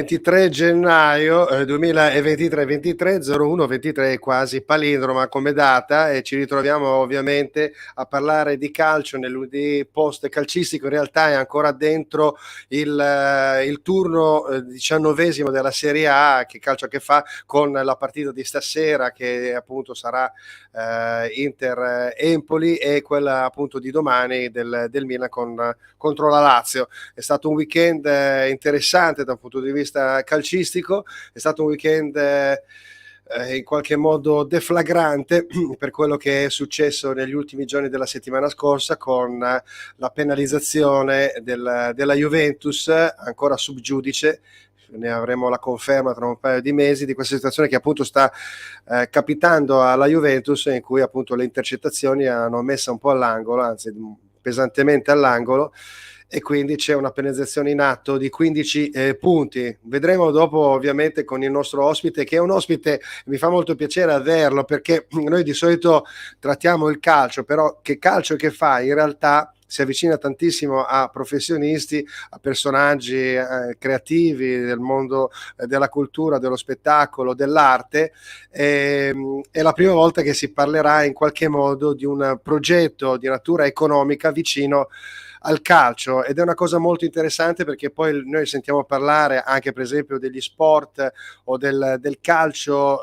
23 gennaio 2023, 01-23 è quasi palindroma come data, e ci ritroviamo ovviamente a parlare di calcio nel lunedì post calcistico. In realtà è ancora dentro il turno 19esimo della Serie A, che calcio che fa con la partita di stasera, che appunto sarà Inter-Empoli, e quella appunto di domani del Milan contro la Lazio. È stato un weekend interessante dal punto di vista calcistico, è stato un weekend in qualche modo deflagrante per quello che è successo negli ultimi giorni della settimana scorsa, con la penalizzazione della Juventus, ancora sub judice. Ne avremo la conferma tra un paio di mesi di questa situazione che appunto sta capitando alla Juventus, in cui appunto le intercettazioni hanno messa un po' all'angolo, anzi pesantemente all'angolo, e quindi c'è una penalizzazione in atto di 15 punti. Vedremo dopo ovviamente con il nostro ospite, che è un ospite, mi fa molto piacere averlo, perché noi di solito trattiamo il calcio, però che calcio che fa? In realtà si avvicina tantissimo a professionisti, a personaggi creativi del mondo della cultura, dello spettacolo, dell'arte. È la prima volta che si parlerà in qualche modo di un progetto di natura economica vicino al calcio, ed è una cosa molto interessante, perché poi noi sentiamo parlare anche per esempio degli sport o del calcio,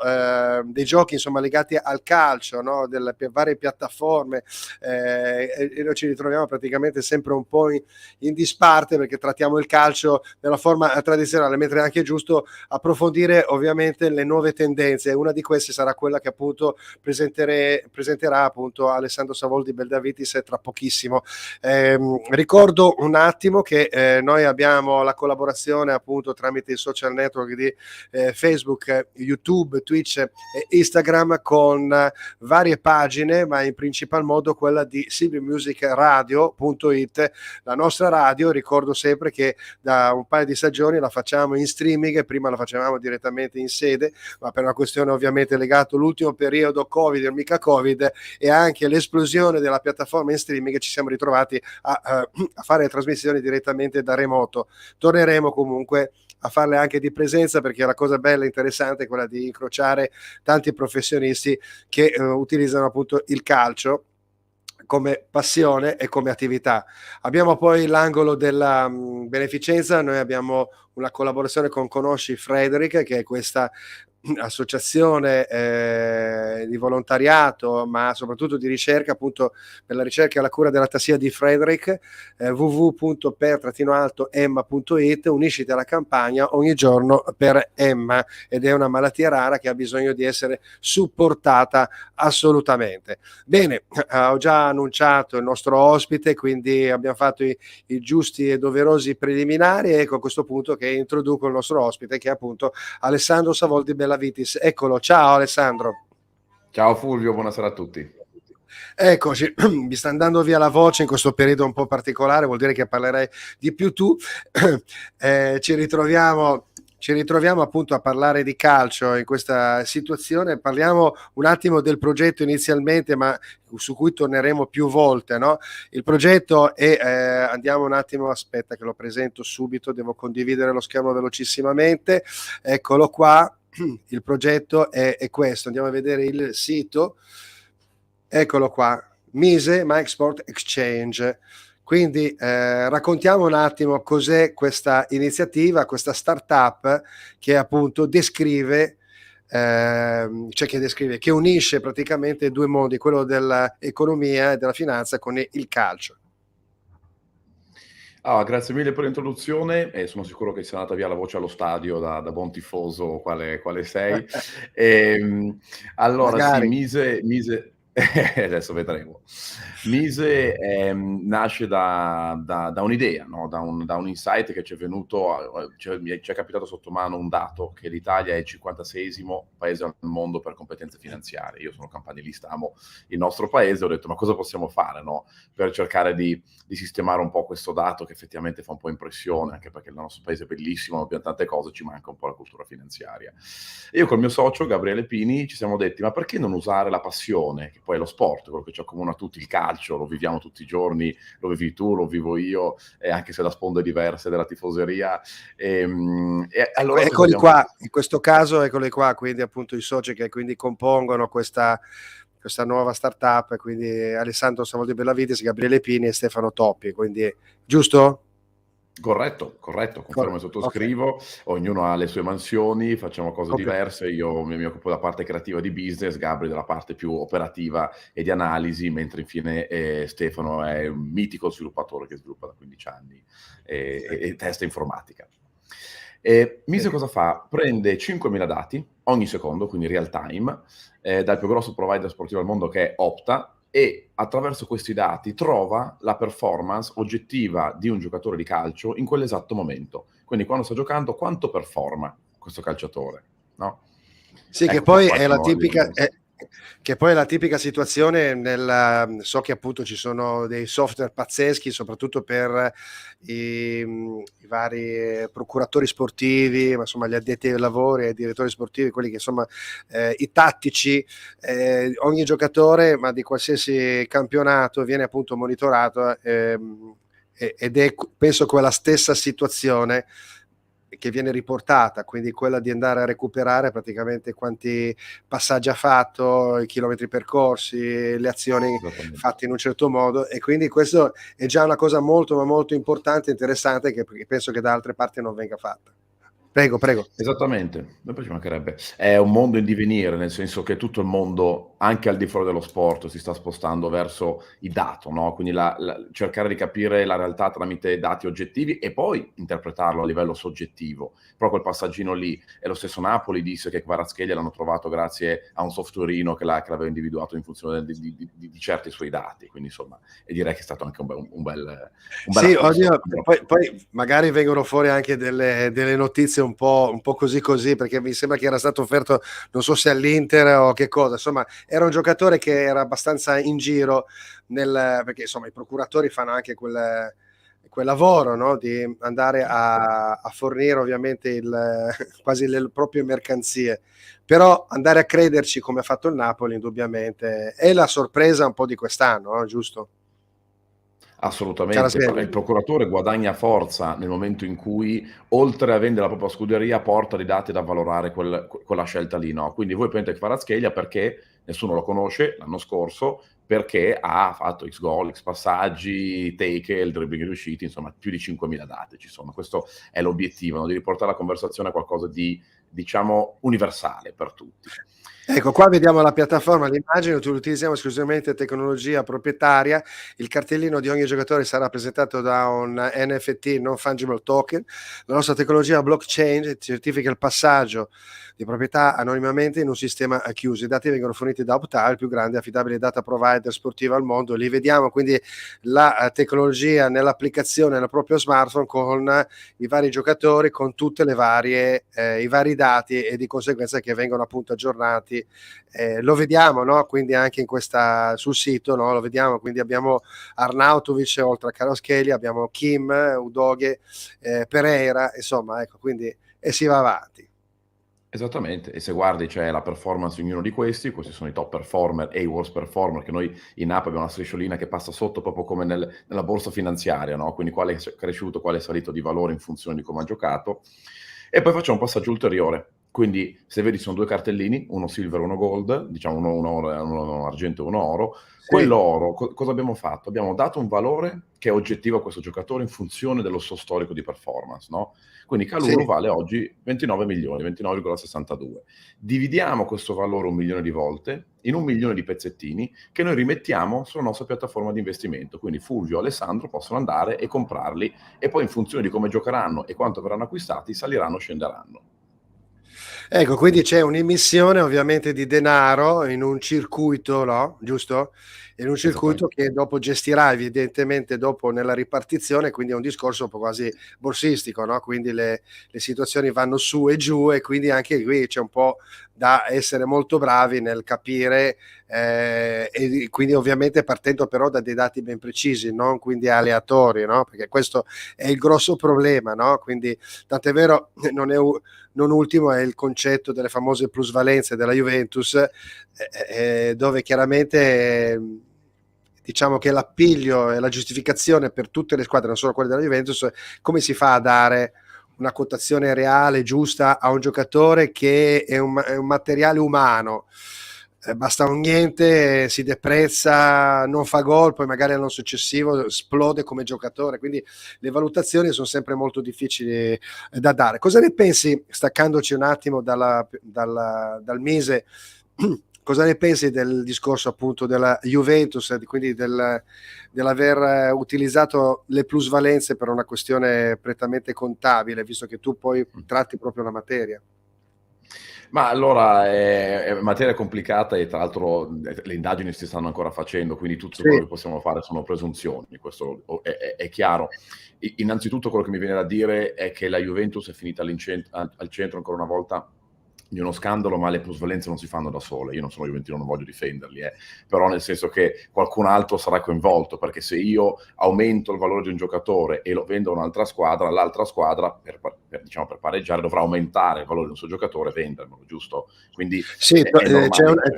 dei giochi insomma legati al calcio, no? Delle varie piattaforme, e noi ci ritroviamo praticamente sempre un po' in disparte, perché trattiamo il calcio nella forma tradizionale, mentre è anche giusto approfondire ovviamente le nuove tendenze. Una di queste sarà quella che appunto presenterà appunto Alessandro Savoldi Beldavitis tra pochissimo. Ricordo un attimo che noi abbiamo la collaborazione appunto tramite i social network di Facebook, YouTube, Twitch e Instagram, con varie pagine, ma in principal modo quella di silviomusicradio.it, la nostra radio. Ricordo sempre che da un paio di stagioni la facciamo in streaming, prima la facevamo direttamente in sede, ma per una questione ovviamente legata all'ultimo periodo Covid e mica Covid, e anche l'esplosione della piattaforma in streaming, ci siamo ritrovati a fare le trasmissioni direttamente da remoto. Torneremo comunque a farle anche di presenza, perché la cosa bella e interessante è quella di incrociare tanti professionisti che utilizzano appunto il calcio come passione e come attività. Abbiamo poi l'angolo della beneficenza. Noi abbiamo una collaborazione con Conosci Frederick, che è questa associazione di volontariato, ma soprattutto di ricerca, appunto per la ricerca e la cura della tassia di Frederick, www.per-emma.it. Unisciti alla campagna ogni giorno per Emma, ed è una malattia rara che ha bisogno di essere supportata assolutamente. Bene, ho già annunciato il nostro ospite, quindi abbiamo fatto i giusti e doverosi preliminari. Ecco a questo punto che introduco il nostro ospite, che è appunto Alessandro Savoldi Beldavitis. Eccolo, ciao Alessandro. Ciao Fulvio, buonasera a tutti. Eccoci, mi sta andando via la voce in questo periodo un po' particolare, vuol dire che parlerai di più tu. Ci ritroviamo appunto a parlare di calcio in questa situazione. Parliamo un attimo del progetto inizialmente, ma su cui torneremo più volte, no? Il progetto è, andiamo un attimo, aspetta che lo presento subito, devo condividere lo schermo velocissimamente, eccolo qua. Il progetto è questo, andiamo a vedere il sito, eccolo qua, Mise My Export Exchange. Quindi raccontiamo un attimo cos'è questa iniziativa, questa startup che appunto descrive, che unisce praticamente due mondi, quello dell'economia e della finanza con il calcio. Grazie mille per l'introduzione, e sono sicuro che sia andata via la voce allo stadio da buon tifoso quale sei. Allora Magari. sì, Mise adesso vedremo. Mise nasce da un'idea, no? da un insight che ci è venuto, ci è capitato sotto mano un dato, che l'Italia è il 56esimo paese al mondo per competenze finanziarie. Io sono campanilista, amo il nostro paese, ho detto ma cosa possiamo fare, no? Per cercare di sistemare un po' questo dato, che effettivamente fa un po' impressione, anche perché il nostro paese è bellissimo, abbiamo tante cose, ci manca un po' la cultura finanziaria. E io col mio socio Gabriele Pini ci siamo detti ma perché non usare la passione, che poi è lo sport, quello che ci accomuna tutti, il calcio, lo viviamo tutti i giorni, lo vivi tu, lo vivo io, anche se da sponde diverse della tifoseria. E allora cosa Eccoli abbiamo qua, fatto? in questo caso eccoli qua, quindi appunto i soci che quindi compongono questa nuova startup, quindi Alessandro Savoldi Bellavides, Gabriele Pini e Stefano Toppi, quindi giusto? Corretto, confermo e Ok, sottoscrivo. Ognuno ha le sue mansioni, facciamo cose complimenti. diverse. Io mi occupo della parte creativa di business, Gabri della parte più operativa e di analisi, mentre infine Stefano è un mitico sviluppatore che sviluppa da 15 anni e testa informatica. Mise cosa fa? Prende 5.000 dati ogni secondo, quindi real time, dal più grosso provider sportivo al mondo che è Opta, e attraverso questi dati trova la performance oggettiva di un giocatore di calcio in quell'esatto momento. Quindi quando sta giocando, quanto performa questo calciatore, no? Sì, Ecco qua ci sono le che poi è la tipica situazione so che appunto ci sono dei software pazzeschi, soprattutto per i vari procuratori sportivi, ma insomma gli addetti ai lavori, i direttori sportivi, quelli che insomma i tattici, ogni giocatore, ma di qualsiasi campionato viene appunto monitorato ed è penso quella stessa situazione che viene riportata, quindi quella di andare a recuperare praticamente quanti passaggi ha fatto, i chilometri percorsi, le azioni fatte in un certo modo, e quindi questo è già una cosa molto ma molto importante e interessante che penso che da altre parti non venga fatta. Prego. Esattamente, ma poi ci mancherebbe. È un mondo in divenire, nel senso che tutto il mondo, anche al di fuori dello sport, si sta spostando verso i dati, no? Quindi cercare di capire la realtà tramite dati oggettivi e poi interpretarlo a livello soggettivo. Però quel passaggino lì, e lo stesso Napoli disse che Kvaratskhelia l'hanno trovato grazie a un softwareino che l'aveva individuato in funzione di certi suoi dati, quindi insomma, e direi che è stato anche un bel Sì, acquisto. oddio, poi magari vengono fuori anche delle notizie un po' così, perché mi sembra che era stato offerto, non so se all'Inter o che cosa, insomma, era un giocatore che era abbastanza in giro, perché insomma i procuratori fanno anche quel lavoro, no? Di andare a fornire ovviamente quasi le proprie mercanzie, però andare a crederci come ha fatto il Napoli indubbiamente è la sorpresa un po' di quest'anno, no? Giusto? Assolutamente, Carasvelli. il procuratore guadagna forza nel momento in cui, oltre a vendere la propria scuderia, porta dei dati da valorare quella scelta lì, no? Quindi voi prendete Kvaratskhelia perché nessuno lo conosce l'anno scorso, perché ha fatto X gol, X passaggi, tackle, dribbling riusciti, insomma più di 5.000 dati ci sono. Questo è l'obiettivo, no? Di riportare la conversazione a qualcosa di, diciamo, universale per tutti. Ecco, qua vediamo la piattaforma, l'immagine, utilizziamo esclusivamente tecnologia proprietaria, il cartellino di ogni giocatore sarà rappresentato da un NFT, non fungible token, la nostra tecnologia blockchain certifica il passaggio di proprietà anonimamente in un sistema chiuso, i dati vengono forniti da Opta, il più grande e affidabile data provider sportivo al mondo, li vediamo quindi la tecnologia nell'applicazione nel proprio smartphone con i vari giocatori, con tutte le varie i vari dati e di conseguenza che vengono appunto aggiornati. Lo vediamo, no? Quindi anche sul sito, no? Lo vediamo, quindi abbiamo Arnautovic oltre a Kvaratskhelia, abbiamo Kim, Udoghe, Pereira, insomma, ecco, quindi e si va avanti. Esattamente, e se guardi c'è la performance di ognuno di questi sono i top performer e i worst performer, che noi in app abbiamo una strisciolina che passa sotto proprio come nella borsa finanziaria, no? Quindi quale è cresciuto, quale è salito di valore in funzione di come ha giocato. E poi facciamo un passaggio ulteriore, quindi se vedi sono due cartellini, uno silver e uno gold, diciamo uno argento e uno oro. Sì. Quello oro, cosa abbiamo fatto? Abbiamo dato un valore che è oggettivo a questo giocatore in funzione dello suo storico di performance, no? Quindi Kalulu Sì. vale oggi 29 milioni, 29,62. Dividiamo questo valore 1 milione di volte in 1 milione di pezzettini che noi rimettiamo sulla nostra piattaforma di investimento. Quindi Fulvio e Alessandro possono andare e comprarli e poi in funzione di come giocheranno e quanto verranno acquistati saliranno o scenderanno. Ecco, quindi c'è un'immissione ovviamente di denaro in un circuito, no? Giusto? In un circuito che dopo gestirà evidentemente dopo nella ripartizione, quindi è un discorso un po' quasi borsistico, no? Quindi le situazioni vanno su e giù e quindi anche qui c'è un po' da essere molto bravi nel capire, e quindi ovviamente partendo però da dei dati ben precisi, non quindi aleatori, no? Perché questo è il grosso problema, no? Quindi tant'è vero, non ultimo è il concetto delle famose plusvalenze della Juventus, dove chiaramente diciamo che l'appiglio e la giustificazione per tutte le squadre, non solo quelle della Juventus, come si fa a dare una quotazione reale, giusta a un giocatore che è un materiale umano. Basta un niente, si deprezza, non fa gol, poi magari l'anno successivo esplode come giocatore, quindi le valutazioni sono sempre molto difficili da dare. Cosa ne pensi, staccandoci un attimo dal Mise, cosa ne pensi del discorso appunto della Juventus, quindi dell'aver utilizzato le plusvalenze per una questione prettamente contabile, visto che tu poi tratti proprio la materia? Ma allora è materia complicata e tra l'altro le indagini si stanno ancora facendo, quindi tutto Sì. quello che possiamo fare sono presunzioni, questo è chiaro. Innanzitutto quello che mi viene da dire è che la Juventus è finita al centro ancora una volta di uno scandalo, ma le plusvalenze non si fanno da sole. Io non sono juventino, non voglio difenderli, però nel senso che qualcun altro sarà coinvolto, perché se io aumento il valore di un giocatore e lo vendo a un'altra squadra, l'altra squadra per pareggiare dovrà aumentare il valore di un suo giocatore e venderlo, giusto? Quindi sì, è normale.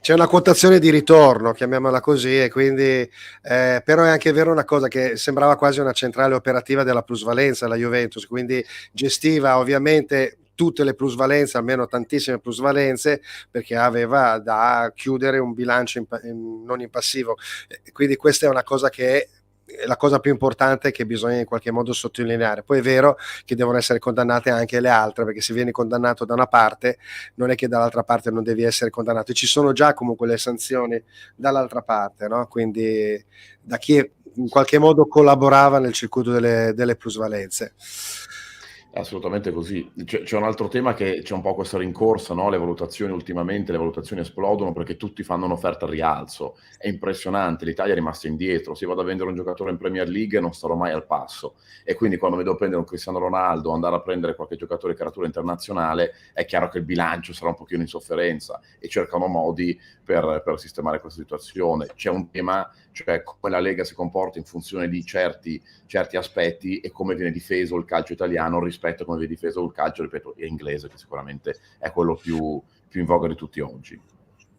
c'è una quotazione di ritorno, chiamiamola così, e quindi però è anche vero una cosa, che sembrava quasi una centrale operativa della plusvalenza la Juventus, quindi gestiva ovviamente tutte le plusvalenze, almeno tantissime plusvalenze, perché aveva da chiudere un bilancio non in passivo. Quindi questa è una cosa che è la cosa più importante, che bisogna in qualche modo sottolineare. Poi è vero che devono essere condannate anche le altre, perché se vieni condannato da una parte non è che dall'altra parte non devi essere condannato, e ci sono già comunque le sanzioni dall'altra parte, no? Quindi da chi in qualche modo collaborava nel circuito delle plusvalenze. Assolutamente così. C'è un altro tema, che c'è un po' questa rincorsa, no? Le valutazioni ultimamente, le valutazioni esplodono perché tutti fanno un'offerta al rialzo. È impressionante, l'Italia è rimasta indietro. Se vado a vendere un giocatore in Premier League non starò mai al passo. E quindi quando mi devo prendere un Cristiano Ronaldo, andare a prendere qualche giocatore di caratura internazionale, è chiaro che il bilancio sarà un pochino in sofferenza e cercano modi per sistemare questa situazione. C'è un tema, cioè come la Lega si comporta in funzione di certi aspetti e come viene difeso il calcio italiano rispetto a come viene difeso il calcio, ripeto, inglese, che sicuramente è quello più in voga di tutti oggi.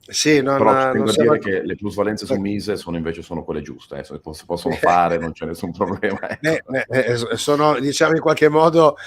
Sì, Però ci tengo non a dire siamo... che le plusvalenze su Mise sono quelle giuste, si possono fare, non c'è nessun problema. Ecco. Sono, diciamo, in qualche modo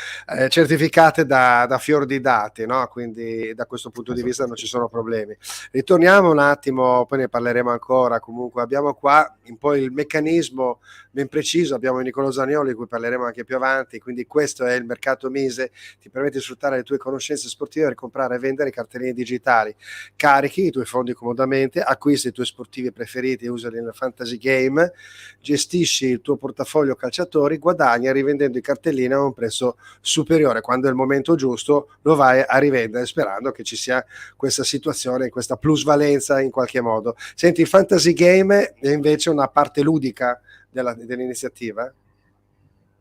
certificate da fior di dati, no? Quindi da questo punto di vista non ci sono problemi. Ritorniamo un attimo, poi ne parleremo ancora. Comunque abbiamo qua un po' il meccanismo ben preciso, abbiamo Nicolò Zaniolo, di cui parleremo anche più avanti, quindi questo è il mercato Mise, ti permette di sfruttare le tue conoscenze sportive per comprare e vendere cartelline digitali, carichi i tuoi fondi comodamente, acquisti i tuoi sportivi preferiti e usali nel fantasy game, gestisci il tuo portafoglio calciatori, guadagni rivendendo i cartellini a un prezzo superiore. Quando è il momento giusto lo vai a rivendere, sperando che ci sia questa situazione, questa plusvalenza in qualche modo. Senti, il fantasy game è invece una parte ludica dell'iniziativa?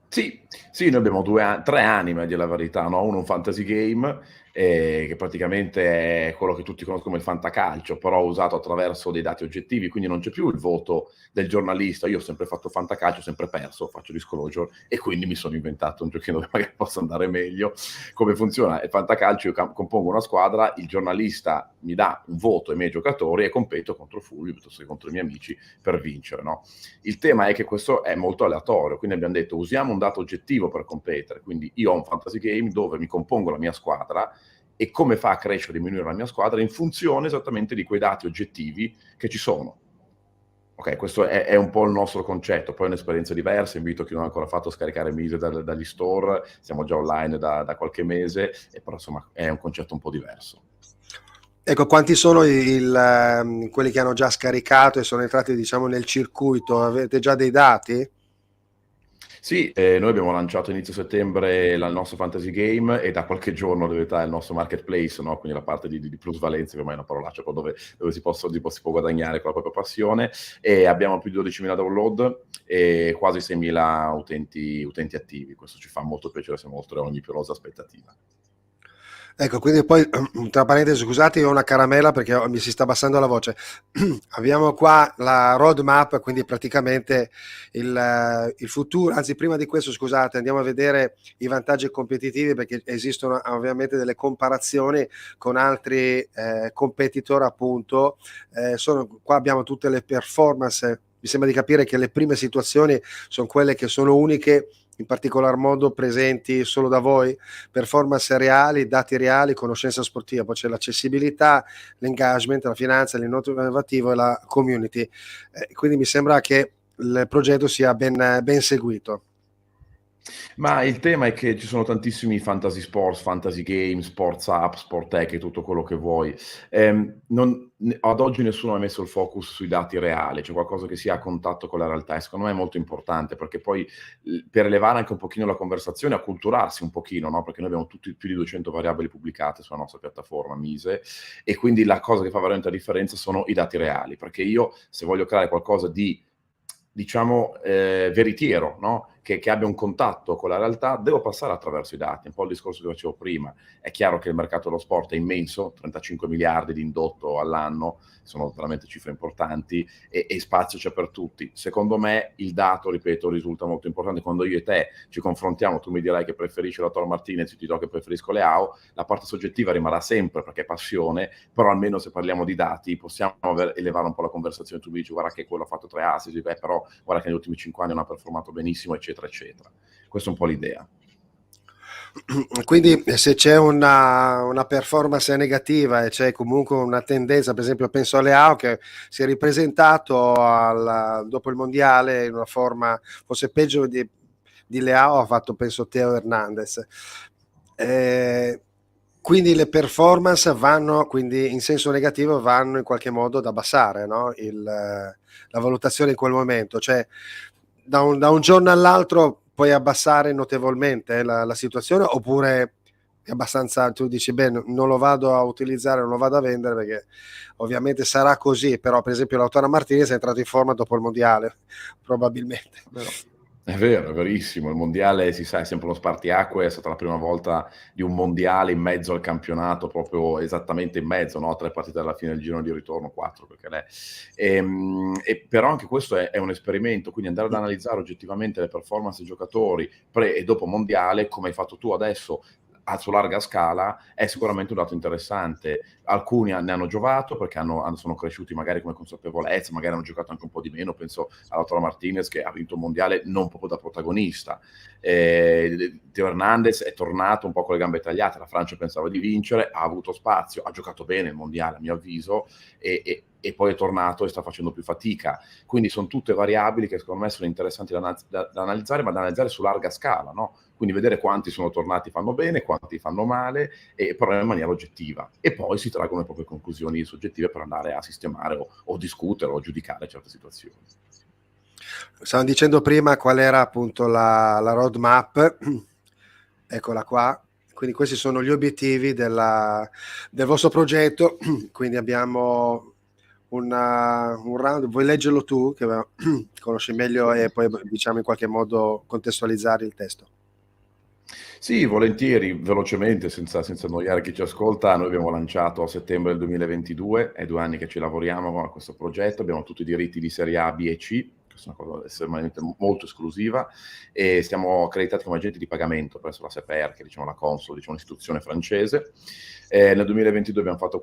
Sì, noi abbiamo tre anime, a dire la verità, no? Uno un fantasy game, che praticamente è quello che tutti conoscono come il fantacalcio, però usato attraverso dei dati oggettivi, quindi non c'è più il voto del giornalista. Io ho sempre fatto fantacalcio, ho sempre perso, faccio disclosure, e quindi mi sono inventato un giochino dove magari posso andare meglio. Come funziona? Il fantacalcio, io compongo una squadra, il giornalista mi dà un voto ai miei giocatori e competo contro Fulvio piuttosto che contro i miei amici per vincere, no? Il tema è che questo è molto aleatorio, quindi abbiamo detto usiamo un dato oggettivo per competere, quindi io ho un fantasy game dove mi compongo la mia squadra e come fa a crescere o diminuire la mia squadra in funzione esattamente di quei dati oggettivi che ci sono. Ok, questo è un po' il nostro concetto, poi è un'esperienza diversa, invito chi non ha ancora fatto a scaricare Mise dagli store, siamo già online da qualche mese, però insomma è un concetto un po' diverso. Ecco, quanti sono quelli che hanno già scaricato e sono entrati, diciamo, nel circuito? Avete già dei dati? Sì, noi abbiamo lanciato inizio settembre il nostro fantasy game e da qualche giorno in realtà il nostro marketplace, no? Quindi la parte di plusvalenza, che ormai è una parolaccia, dove si può guadagnare con la propria passione, e abbiamo più di 12.000 download e quasi 6.000 utenti attivi. Questo ci fa molto piacere, siamo oltre ogni pirosa aspettativa. Ecco, quindi poi, tra parentesi, scusate, io ho una caramella perché mi si sta abbassando la voce. Abbiamo qua la roadmap, quindi praticamente il futuro, anzi prima di questo, scusate, andiamo a vedere i vantaggi competitivi perché esistono ovviamente delle comparazioni con altri competitor, appunto. Qua abbiamo tutte le performance, mi sembra di capire che le prime situazioni sono quelle che sono uniche, in particolar modo presenti solo da voi, performance reali, dati reali, conoscenza sportiva, poi c'è l'accessibilità, l'engagement, la finanza, l'innovativo e la community. Quindi mi sembra che il progetto sia ben seguito. Ma il tema è che ci sono tantissimi fantasy sports, fantasy games, sports app, sport tech e tutto quello che vuoi. Ad oggi nessuno ha messo il focus sui dati reali, cioè qualcosa che sia a contatto con la realtà, e secondo me è molto importante, perché poi per elevare anche un pochino la conversazione, acculturarsi un pochino, no? Perché noi abbiamo tutti più di 200 variabili pubblicate sulla nostra piattaforma Mise, e quindi la cosa che fa veramente la differenza sono i dati reali, perché io, se voglio creare qualcosa di, diciamo, veritiero, no? Che abbia un contatto con la realtà, devo passare attraverso i dati. Un po' il discorso che facevo prima. È chiaro che il mercato dello sport è immenso, 35 miliardi di indotto all'anno, sono veramente cifre importanti, e spazio c'è per tutti. Secondo me il dato, ripeto, risulta molto importante. Quando io e te ci confrontiamo, tu mi dirai che preferisci la Tor Martinez, io ti dirò che preferisco le AO, la parte soggettiva rimarrà sempre perché è passione, però almeno se parliamo di dati possiamo elevare un po' la conversazione. Tu mi dici guarda che quello ha fatto 3 assist, però guarda che negli ultimi 5 anni non ha performato benissimo, eccetera eccetera. Questa è un po' l'idea. Quindi se c'è una performance negativa e c'è comunque una tendenza, per esempio penso alle AO che si è ripresentato dopo il mondiale in una forma forse peggio di Leao, ha fatto penso Teo Hernandez. Quindi le performance vanno, quindi in senso negativo, vanno in qualche modo ad abbassare, no? La valutazione in quel momento, cioè da un giorno all'altro puoi abbassare notevolmente la situazione, oppure è abbastanza, tu dici beh, non lo vado a utilizzare, non lo vado a vendere perché ovviamente sarà così, però per esempio Lautaro Martinez è entrato in forma dopo il mondiale probabilmente. È vero, è verissimo. Il mondiale, si sa, è sempre uno spartiacque, è stata la prima volta di un mondiale in mezzo al campionato, proprio esattamente in mezzo, no? 3 partite alla fine del girone di ritorno, 4 perché lei. Però anche questo è un esperimento, quindi andare ad analizzare oggettivamente le performance dei giocatori pre e dopo mondiale, come hai fatto tu adesso, su larga scala, è sicuramente un dato interessante. Alcuni ne hanno giovato perché sono cresciuti magari come consapevolezza, magari hanno giocato anche un po' di meno, penso a Lautaro Martinez che ha vinto un mondiale non proprio da protagonista. Teo Hernandez è tornato un po' con le gambe tagliate, la Francia pensava di vincere, ha avuto spazio, ha giocato bene il mondiale a mio avviso, e poi è tornato e sta facendo più fatica. Quindi sono tutte variabili che secondo me sono interessanti da analizzare, ma da analizzare su larga scala, no? Quindi vedere quanti sono tornati fanno bene, quanti fanno male, però in maniera oggettiva. E poi si traggono le proprie conclusioni soggettive per andare a sistemare o discutere o giudicare certe situazioni. Stavamo dicendo prima qual era appunto la roadmap, eccola qua. Quindi questi sono gli obiettivi del vostro progetto. Quindi abbiamo un round, vuoi leggerlo tu che conosci meglio e poi diciamo in qualche modo contestualizzare il testo? Sì, volentieri, velocemente, senza annoiare chi ci ascolta. Noi abbiamo lanciato a settembre del 2022, è 2 anni che ci lavoriamo a questo progetto, abbiamo tutti i diritti di serie A, B e C, che sono una cosa estremamente molto esclusiva, e siamo accreditati come agenti di pagamento presso la SEPER, che è diciamo la Consob, diciamo l'istituzione francese. Nel 2022 abbiamo fatto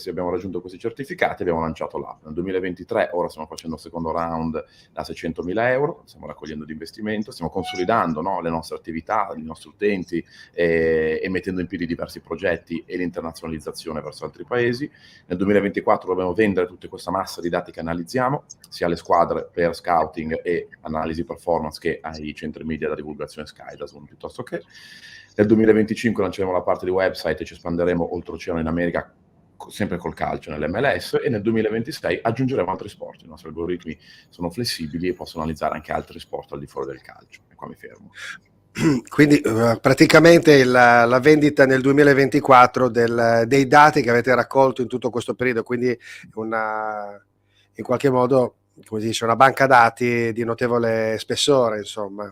abbiamo raggiunto questi certificati, abbiamo lanciato l'app. Nel 2023 ora stiamo facendo il secondo round da 600.000 euro, stiamo raccogliendo di investimento, stiamo consolidando, no, le nostre attività, i nostri utenti, e mettendo in piedi diversi progetti e l'internazionalizzazione verso altri paesi. Nel 2024 dobbiamo vendere tutta questa massa di dati che analizziamo, sia alle squadre per scouting e analisi performance che ai centri media da divulgazione Sky, da Zoom piuttosto che. Nel 2025 lanceremo la parte di website e ci espanderemo oltreoceano in America, sempre col calcio nell'MLS, e nel 2026 aggiungeremo altri sport. I nostri algoritmi sono flessibili e possono analizzare anche altri sport al di fuori del calcio. E qua mi fermo. Quindi praticamente la vendita nel 2024 dei dati che avete raccolto in tutto questo periodo, quindi in qualche modo, come si dice, una banca dati di notevole spessore, insomma.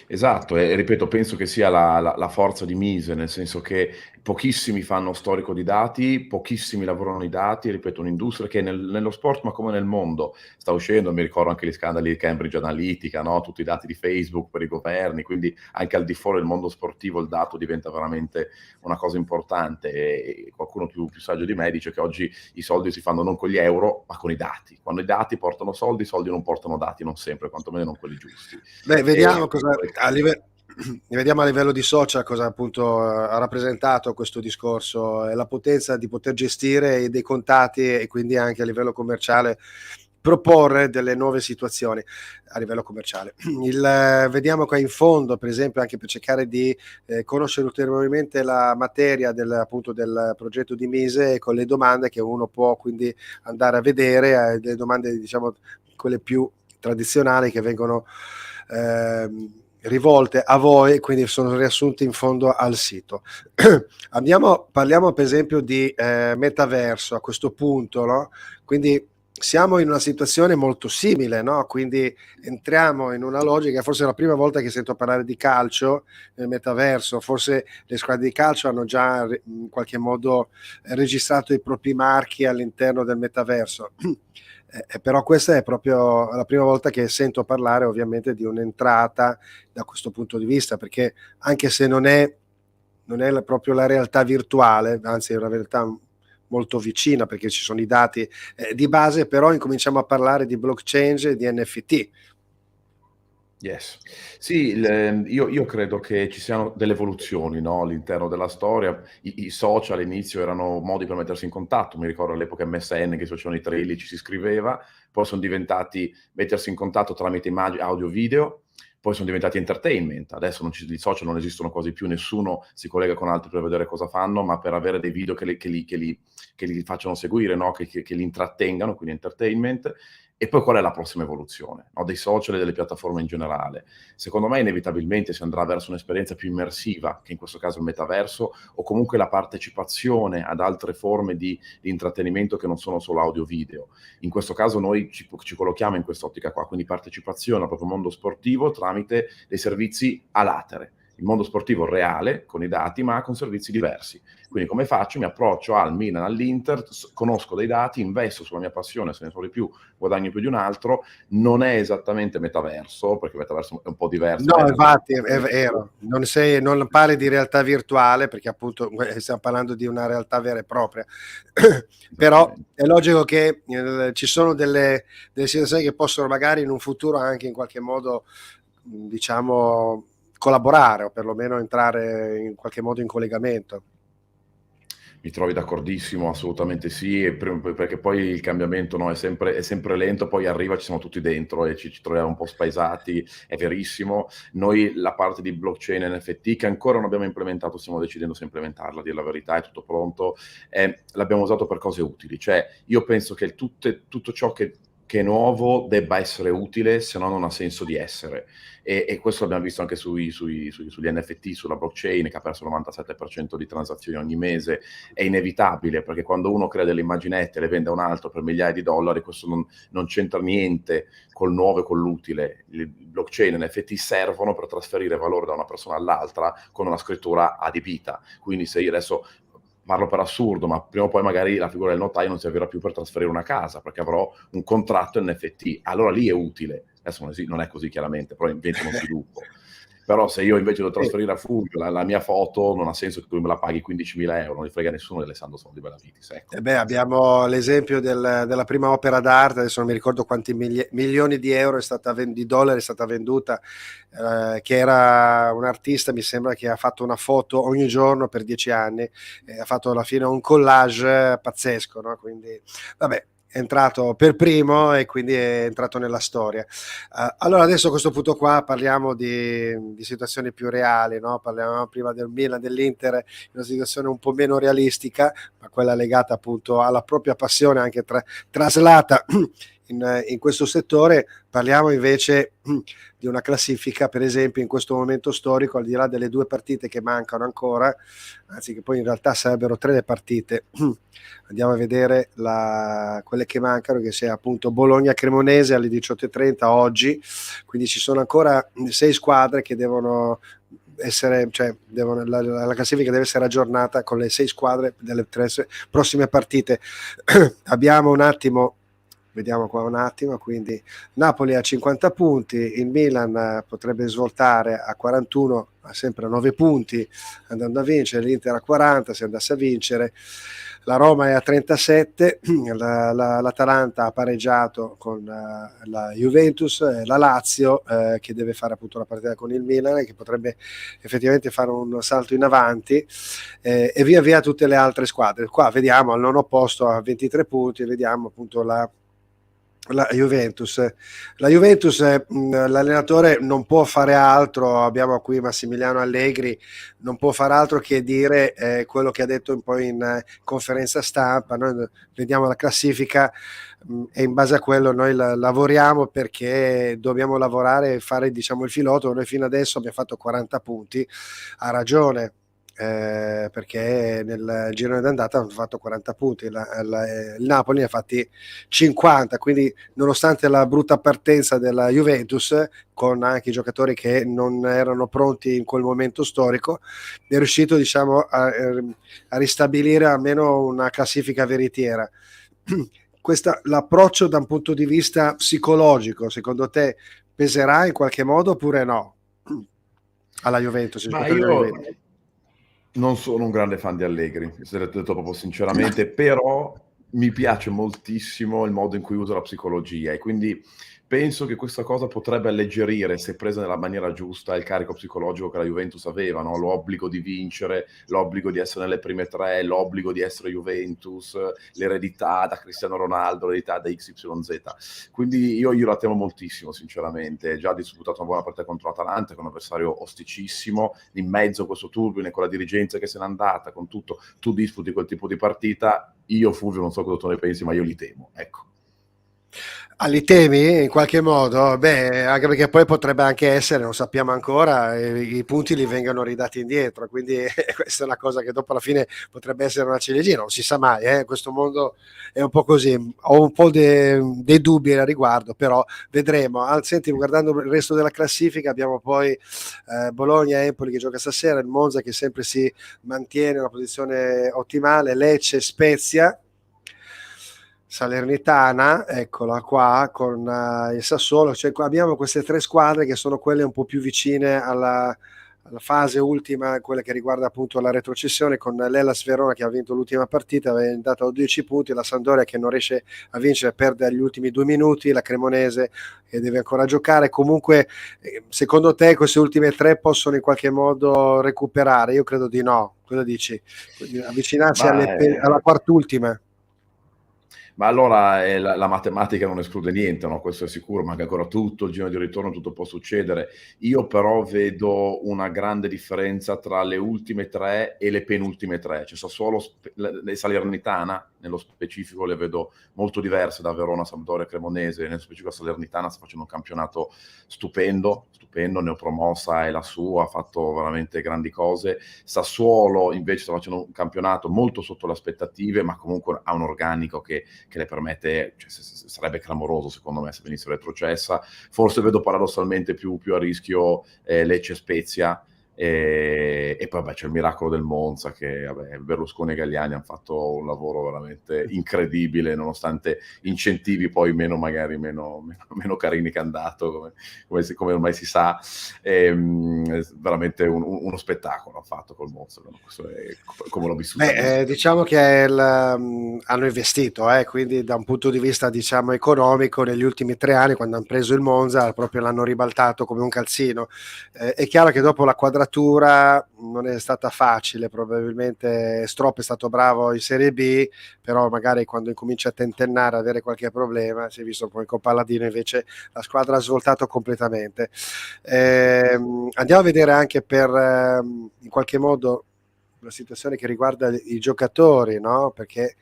Esatto, e ripeto, penso che sia la forza di Mise, nel senso che pochissimi fanno storico di dati, pochissimi lavorano i dati, ripeto, un'industria che nello sport, ma come nel mondo, sta uscendo, mi ricordo anche gli scandali di Cambridge Analytica, no? Tutti i dati di Facebook per i governi, quindi anche al di fuori del mondo sportivo il dato diventa veramente una cosa importante, e qualcuno più saggio di me dice che oggi i soldi si fanno non con gli euro, ma con i dati. Quando i dati portano soldi, i soldi non portano dati, non sempre, quantomeno non quelli giusti. Beh, vediamo vediamo a livello di social cosa appunto ha rappresentato questo discorso, la potenza di poter gestire dei contatti e quindi anche a livello commerciale proporre delle nuove situazioni a livello commerciale. Vediamo qua in fondo, per esempio, anche per cercare di conoscere ulteriormente la materia appunto del progetto di Mise, con le domande che uno può quindi andare a vedere, le domande diciamo quelle più tradizionali che vengono rivolte a voi, quindi sono riassunti in fondo al sito. Parliamo per esempio di metaverso a questo punto, no? Quindi siamo in una situazione molto simile, no? Quindi entriamo in una logica, forse è la prima volta che sento parlare di calcio nel metaverso, forse le squadre di calcio hanno già in qualche modo registrato i propri marchi all'interno del metaverso. Però questa è proprio la prima volta che sento parlare ovviamente di un'entrata da questo punto di vista, perché anche se non è proprio la realtà virtuale, anzi è una realtà molto vicina perché ci sono i dati di base, però incominciamo a parlare di blockchain e di NFT. Yes. Sì, io credo che ci siano delle evoluzioni, no, all'interno della storia. I social all'inizio erano modi per mettersi in contatto, mi ricordo all'epoca MSN che si facevano i trilli, ci si scriveva, poi sono diventati mettersi in contatto tramite immagini, audio, video, poi sono diventati entertainment. Adesso i social non esistono quasi più, nessuno si collega con altri per vedere cosa fanno, ma per avere dei video che li facciano seguire, no? che li intrattengano, quindi entertainment. E poi qual è la prossima evoluzione, no? Dei social e delle piattaforme in generale? Secondo me inevitabilmente si andrà verso un'esperienza più immersiva, che in questo caso è il metaverso, o comunque la partecipazione ad altre forme di intrattenimento che non sono solo audio-video. In questo caso noi ci collochiamo in quest'ottica qua, quindi partecipazione al proprio mondo sportivo tramite dei servizi a latere. Il mondo sportivo reale, con i dati, ma con servizi diversi. Quindi come faccio? Mi approccio al Milan, all'Inter, conosco dei dati, investo sulla mia passione, se ne so di più, guadagno più di un altro. Non è esattamente metaverso, perché metaverso è un po' diverso. No, infatti è vero, non parli di realtà virtuale perché appunto stiamo parlando di una realtà vera e propria. Però è logico che ci sono delle situazioni che possono magari in un futuro anche in qualche modo, diciamo, collaborare o perlomeno entrare in qualche modo in collegamento. Mi trovi d'accordissimo, assolutamente sì, perché poi il cambiamento, no, è sempre lento, poi arriva, ci siamo tutti dentro e ci troviamo un po' spaesati, è verissimo. Noi la parte di blockchain e NFT che ancora non abbiamo implementato, stiamo decidendo se implementarla, a dire la verità, è tutto pronto, l'abbiamo usato per cose utili. Cioè io penso che tutto ciò che è nuovo debba essere utile, se no non ha senso di essere. E questo l'abbiamo visto anche sugli NFT, sulla blockchain, che ha perso il 97% di transazioni ogni mese. È inevitabile, perché quando uno crea delle immaginette e le vende a un altro per migliaia di dollari, questo non c'entra niente col nuovo e con l'utile. Il blockchain e NFT servono per trasferire valore da una persona all'altra con una scrittura adibita. Quindi se io adesso parlo per assurdo, ma prima o poi magari la figura del notaio non servirà più per trasferire una casa, perché avrò un contratto NFT. Allora lì è utile. Adesso non è così chiaramente, però inventa uno sviluppo. Però se io invece devo trasferire a Fulvio la mia foto, non ha senso che tu me la paghi 15.000 euro, non gli frega nessuno di Alessandro Soldi Bellavitis. Ecco. Abbiamo l'esempio della prima opera d'arte, adesso non mi ricordo quanti milioni di euro di dollari è stata venduta, che era un artista, mi sembra, che ha fatto una foto ogni giorno per 10 anni, ha fatto alla fine un collage pazzesco, no? Quindi vabbè, è entrato per primo e quindi è entrato nella storia. Allora adesso a questo punto qua parliamo di situazioni più reali, no? Parliamo prima del Milan, dell'Inter, in una situazione un po' meno realistica, ma quella legata appunto alla propria passione anche traslata in questo settore. Parliamo invece di una classifica, per esempio in questo momento storico, al di là delle 2 partite che mancano ancora, anzi che poi in realtà sarebbero 3 le partite, andiamo a vedere quelle che mancano, che sia appunto Bologna-Cremonese alle 18:30 oggi, quindi ci sono ancora 6 squadre che devono essere, cioè la classifica deve essere aggiornata con le 6 squadre delle 3 prossime partite. Abbiamo un attimo, vediamo qua un attimo, quindi Napoli a 50 punti, il Milan potrebbe svoltare a 41, sempre a 9 punti, andando a vincere, l'Inter a 40 se andasse a vincere, la Roma è a 37, l'Atalanta ha pareggiato con la Juventus, la Lazio che deve fare appunto la partita con il Milan, che potrebbe effettivamente fare un salto in avanti, e via via tutte le altre squadre. Qua vediamo al nono posto a 23 punti, vediamo appunto la Juventus. La Juventus, l'allenatore non può fare altro, abbiamo qui Massimiliano Allegri, non può fare altro che dire quello che ha detto poi in conferenza stampa. Noi vediamo la classifica e in base a quello noi lavoriamo, perché dobbiamo lavorare e fare, diciamo, il filotto. Noi fino adesso abbiamo fatto 40 punti, ha ragione, perché nel girone d'andata hanno fatto 40 punti, il Napoli ne ha fatti 50, quindi nonostante la brutta partenza della Juventus, con anche i giocatori che non erano pronti in quel momento storico, è riuscito, diciamo, a ristabilire almeno una classifica veritiera. L'approccio da un punto di vista psicologico, secondo te peserà in qualche modo oppure no alla Juventus? Ma io non sono un grande fan di Allegri, se l'ho detto proprio sinceramente, però mi piace moltissimo il modo in cui usa la psicologia, e quindi penso che questa cosa potrebbe alleggerire, se presa nella maniera giusta, il carico psicologico che la Juventus aveva, no? L'obbligo di vincere, l'obbligo di essere nelle prime 3, l'obbligo di essere Juventus, l'eredità da Cristiano Ronaldo, l'eredità da XYZ. Quindi io la temo moltissimo, sinceramente. Già ha disputato una buona partita contro l'Atalanta, che è un avversario osticissimo, in mezzo a questo turbine, con la dirigenza che se n'è andata, con tutto, tu disputi quel tipo di partita. Io, Fulvio, non so cosa tu ne pensi, ma io li temo, ecco. Li temi in qualche modo? Beh, anche perché poi potrebbe anche essere, non sappiamo ancora, i punti li vengano ridati indietro, quindi questa è una cosa che dopo alla fine potrebbe essere una ciliegina, non si sa mai, questo mondo è un po' così. Ho un po' dei dubbi al riguardo, però vedremo. Senti, guardando il resto della classifica, abbiamo poi Bologna e Empoli che gioca stasera, il Monza che sempre si mantiene in una posizione ottimale, Lecce, Spezia, Salernitana, eccola qua, con il Sassuolo. Cioè, abbiamo queste 3 squadre che sono quelle un po' più vicine alla fase ultima, quella che riguarda appunto la retrocessione, con l'Hellas Verona che ha vinto l'ultima partita, è dato 12 punti, la Sampdoria che non riesce a vincere, perde agli ultimi 2 minuti, la Cremonese che deve ancora giocare. Comunque, secondo te queste ultime 3 possono in qualche modo recuperare? Io credo di no. Cosa dici? Avvicinarsi alla quart'ultima? Ma allora la matematica non esclude niente, no? Questo è sicuro, manca ancora tutto, il giro di ritorno, tutto può succedere. Io però vedo una grande differenza tra le ultime 3 e le penultime 3. Cioè Sassuolo e Salernitana, nello specifico, le vedo molto diverse da Verona, Sampdoria e Cremonese. Nello specifico Salernitana sta facendo un campionato stupendo, neopromossa, è la sua, ha fatto veramente grandi cose. Sassuolo invece sta facendo un campionato molto sotto le aspettative, ma comunque ha un organico che le permette, cioè, sarebbe clamoroso secondo me se venisse retrocessa. Forse vedo paradossalmente più a rischio Lecce Spezia, e poi c'è il miracolo del Monza, che Berlusconi e Galliani hanno fatto un lavoro veramente incredibile, nonostante incentivi poi magari meno carini che hanno dato, come ormai si sa. Veramente uno spettacolo ha fatto col Monza, questo è come l'ho vissuto. Diciamo che hanno investito, quindi da un punto di vista, diciamo, economico, negli ultimi 3 anni, quando hanno preso il Monza, proprio l'hanno ribaltato come un calzino. È chiaro che dopo la quadratura non è stata facile, probabilmente Stropp è stato bravo in Serie B, però magari quando incomincia a tentennare, a avere qualche problema, si è visto poi con Palladino invece la squadra ha svoltato completamente. Andiamo a vedere anche per in qualche modo la situazione che riguarda i giocatori, no? Perché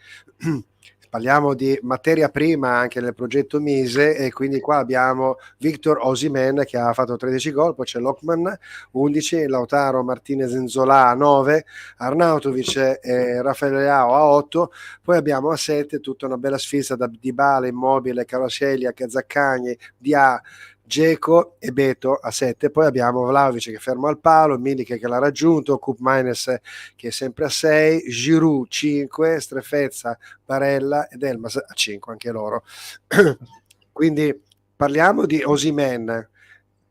parliamo di materia prima anche nel progetto Mise, e quindi qua abbiamo Victor Osimhen che ha fatto 13 gol, poi c'è Lockman 11, Lautaro Martinez Nzola 9, Arnautovic e Raffaele Leao a 8, poi abbiamo a 7 tutta una bella sfilza da Dybala, Immobile, Kvaratskhelia, Zaccagni, Dia, Dzeko e Beto a 7, poi abbiamo Vlahovic che è fermo al palo, Milik che l'ha raggiunto, Koopmeiners che è sempre a 6, Giroud 5, Strefezza, Barella ed Elmas a 5 anche loro. Quindi parliamo di Osimhen,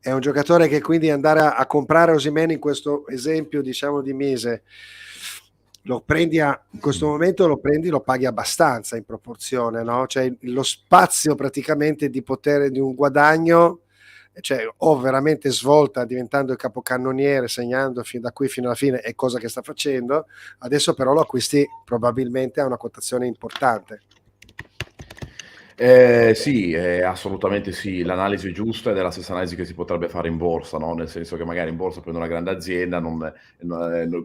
è un giocatore che quindi andare a comprare Osimhen in questo esempio diciamo di Mise, lo prendi in questo momento lo paghi abbastanza in proporzione, no? Cioè lo spazio praticamente di potere di un guadagno, cioè o veramente svolta diventando il capocannoniere segnando da qui fino alla fine, è cosa che sta facendo, adesso però lo acquisti probabilmente a una quotazione importante. Sì, assolutamente sì, l'analisi è giusta ed è la stessa analisi che si potrebbe fare in borsa, no? Nel senso che magari in borsa prendo una grande azienda,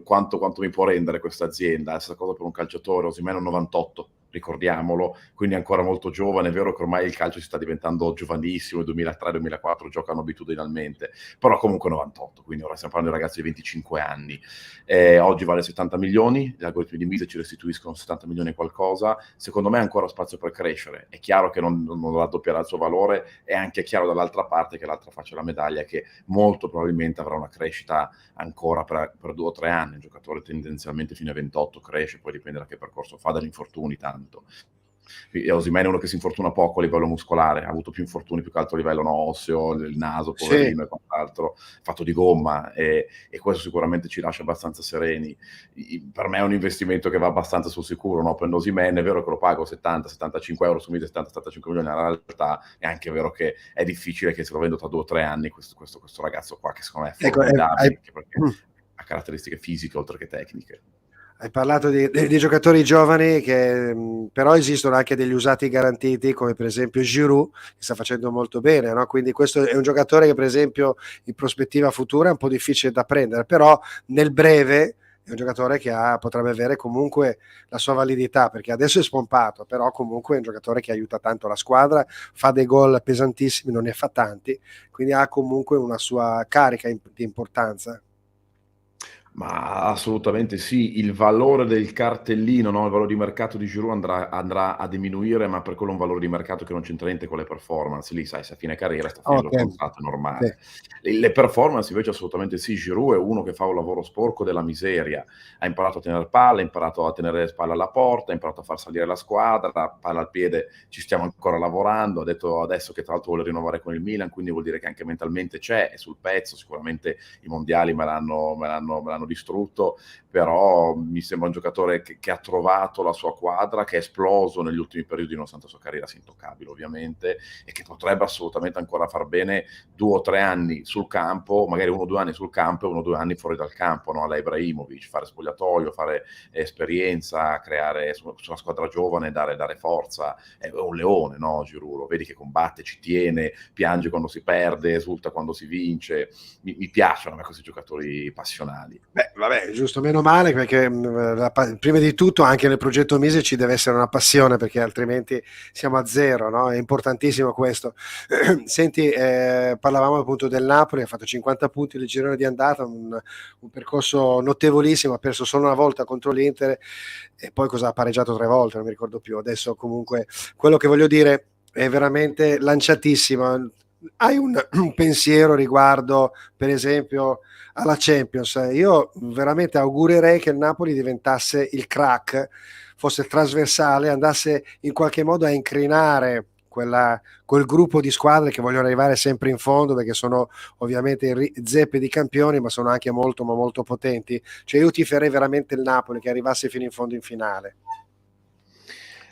quanto mi può rendere questa azienda? La stessa cosa per un calciatore, Osimhen è un 98, ricordiamolo, quindi ancora molto giovane. È vero che ormai il calcio si sta diventando giovanissimo, il 2003-2004 giocano abitudinalmente, però comunque 98, quindi ora stiamo parlando di ragazzi di 25 anni. Oggi vale 70 milioni, gli algoritmi di Mise ci restituiscono 70 milioni e qualcosa, secondo me ha ancora spazio per crescere. È chiaro che non raddoppierà il suo valore, è anche chiaro dall'altra parte che l'altra faccia della medaglia che molto probabilmente avrà una crescita ancora per 2 o 3 anni. Un giocatore tendenzialmente fino a 28 cresce, poi dipende da che percorso fa, dagli infortuni tanto. Osimhen è uno che si infortuna poco a livello muscolare, ha avuto più infortuni più che altro a livello osseo, il naso, poverino, sì, e quant'altro, fatto di gomma, e questo sicuramente ci lascia abbastanza sereni. Per me è un investimento che va abbastanza sul sicuro, no? Prendo Osimhen, è vero che lo pago 70-75 euro su 70-75 milioni, in realtà è anche vero che è difficile che se lo vendo tra 2 o 3 anni questo ragazzo qua, che secondo me è formidabile, anche perché ha caratteristiche fisiche oltre che tecniche. Hai parlato di giocatori giovani che però esistono anche degli usati garantiti, come per esempio Giroud, che sta facendo molto bene, no? Quindi questo è un giocatore che per esempio in prospettiva futura è un po' difficile da prendere, però nel breve è un giocatore che potrebbe avere comunque la sua validità, perché adesso è spompato, però comunque è un giocatore che aiuta tanto la squadra, fa dei gol pesantissimi, non ne fa tanti, quindi ha comunque una sua carica di importanza. Ma assolutamente sì, il valore del cartellino, no, il valore di mercato di Giroud andrà a diminuire, ma per quello è un valore di mercato che non c'entra niente con le performance. Lì sai, se a fine carriera sta finendo il contratto, è normale. Sì. Le performance invece assolutamente sì. Giroud è uno che fa un lavoro sporco della miseria, ha imparato a tenere palla, ha imparato a tenere le spalle alla porta, ha imparato a far salire la squadra, la palla al piede ci stiamo ancora lavorando, ha detto adesso che tra l'altro vuole rinnovare con il Milan, quindi vuol dire che anche mentalmente è sul pezzo. Sicuramente i mondiali me l'hanno distrutto, però mi sembra un giocatore che ha trovato la sua quadra, che è esploso negli ultimi periodi nonostante la sua carriera sia intoccabile ovviamente, e che potrebbe assolutamente ancora far bene 2 o 3 anni sul campo, magari 1 o 2 anni sul campo e 1 o 2 anni fuori dal campo, no? Alla Ibrahimovic, fare spogliatoio, fare esperienza, creare su una squadra giovane, dare forza. È un leone, no? Giroud, lo vedi che combatte, ci tiene, piange quando si perde, esulta quando si vince. Mi piacciono a me questi giocatori passionali. Beh, vabbè, giusto, meno male, perché prima di tutto anche nel progetto Mise ci deve essere una passione, perché altrimenti siamo a zero, no? È importantissimo questo. Senti, parlavamo appunto del Napoli, ha fatto 50 punti nel girone di andata, un percorso notevolissimo, ha perso solo una volta contro l'Inter e poi ha pareggiato 3 volte, non mi ricordo più. Adesso comunque quello che voglio dire è veramente lanciatissimo. Hai un pensiero riguardo, per esempio, alla Champions? Io veramente augurerei che il Napoli diventasse il crack, fosse trasversale, andasse in qualche modo a incrinare quel gruppo di squadre che vogliono arrivare sempre in fondo, perché sono ovviamente zeppe di campioni, ma sono anche molto ma molto potenti. Cioè io tiferei veramente il Napoli che arrivasse fino in fondo in finale.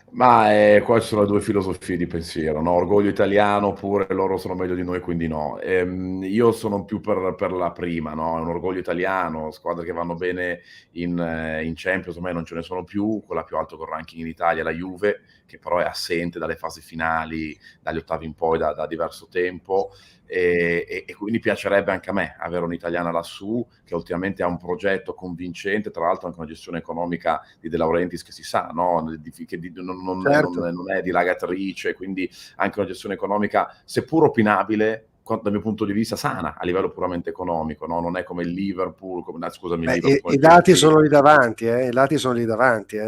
Ma qua ci sono 2 filosofie di pensiero, no? Orgoglio italiano, oppure loro sono meglio di noi, quindi no. Io sono più per la prima, no? È un orgoglio italiano, squadre che vanno bene in Champions, ormai non ce ne sono più. Quella più alta col ranking in Italia è la Juve, che però è assente dalle fasi finali, dagli ottavi in poi da diverso tempo. E quindi piacerebbe anche a me avere un'italiana lassù che ultimamente ha un progetto convincente, tra l'altro anche una gestione economica di De Laurentiis che si sa, no? Che non è dilagatrice, quindi anche una gestione economica seppur opinabile dal mio punto di vista sana a livello puramente economico, no? Non è come il Liverpool, Liverpool, i dati sono lì davanti, i dati sono lì davanti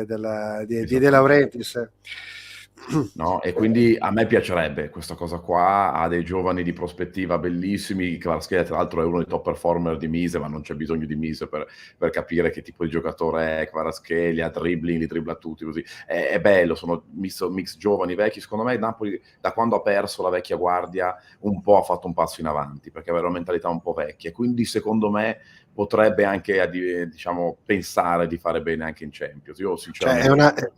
di De Laurentiis. No? E quindi a me piacerebbe questa cosa qua, ha dei giovani di prospettiva bellissimi. Kvaratskhelia tra l'altro è uno dei top performer di Mise, ma non c'è bisogno di Mise per capire che tipo di giocatore è Kvaratskhelia, dribbling, li dribbla tutti così. È bello, sono mix giovani, vecchi. Secondo me Napoli, da quando ha perso la vecchia guardia, un po' ha fatto un passo in avanti, perché aveva una mentalità un po' vecchia. Quindi secondo me potrebbe anche, diciamo, pensare di fare bene anche in Champions. Io Cioè, sinceramente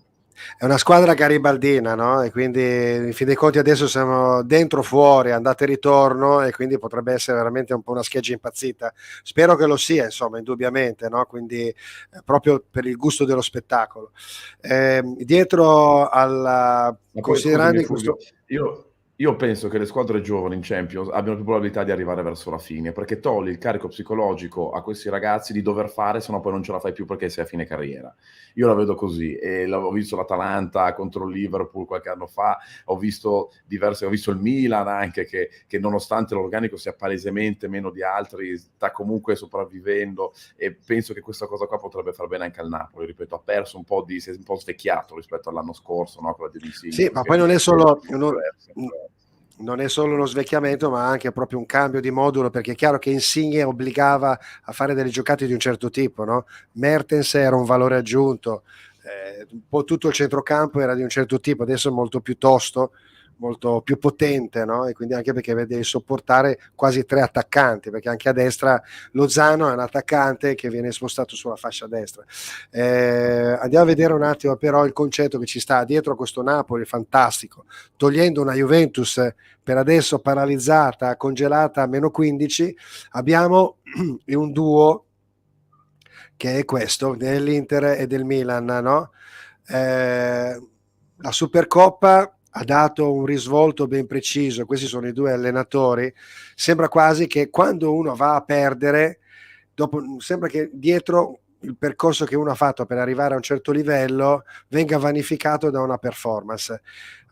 è una squadra garibaldina, no? E quindi in fin dei conti adesso siamo dentro fuori, andata e ritorno, e quindi potrebbe essere veramente un po' una scheggia impazzita. Spero che lo sia, insomma, indubbiamente, no? Quindi proprio per il gusto dello spettacolo. Dietro al Ma poi scusami considerando in Fulvio, questo. io penso che le squadre giovani in Champions abbiano più probabilità di arrivare verso la fine, perché togli il carico psicologico a questi ragazzi di dover fare, se no poi non ce la fai più perché sei a fine carriera. Io la vedo così, e ho visto l'Atalanta contro il Liverpool qualche anno fa, ho visto il Milan anche, che nonostante l'organico sia palesemente meno di altri, sta comunque sopravvivendo, e penso che questa cosa qua potrebbe far bene anche al Napoli. Ripeto, ha perso si è un po' svecchiato rispetto all'anno scorso, no? Quella di Insigne, Sì, ma perché poi non è le solo, sono diverse. non è solo uno svecchiamento, ma anche proprio un cambio di modulo, perché è chiaro che Insigne obbligava a fare delle giocate di un certo tipo, no? Mertens era un valore aggiunto, un po' tutto il centrocampo era di un certo tipo, adesso è molto più tosto, molto più potente, no? E quindi anche perché deve sopportare quasi 3 attaccanti, perché anche a destra Lozano è un attaccante che viene spostato sulla fascia destra. Andiamo a vedere un attimo però il concetto che ci sta dietro a questo Napoli fantastico, togliendo una Juventus per adesso paralizzata, congelata a -15, abbiamo un duo che è questo, dell'Inter e del Milan, no? La Supercoppa ha dato un risvolto ben preciso, questi sono i due allenatori, sembra quasi che quando uno va a perdere, sembra che dietro il percorso che uno ha fatto per arrivare a un certo livello venga vanificato da una performance.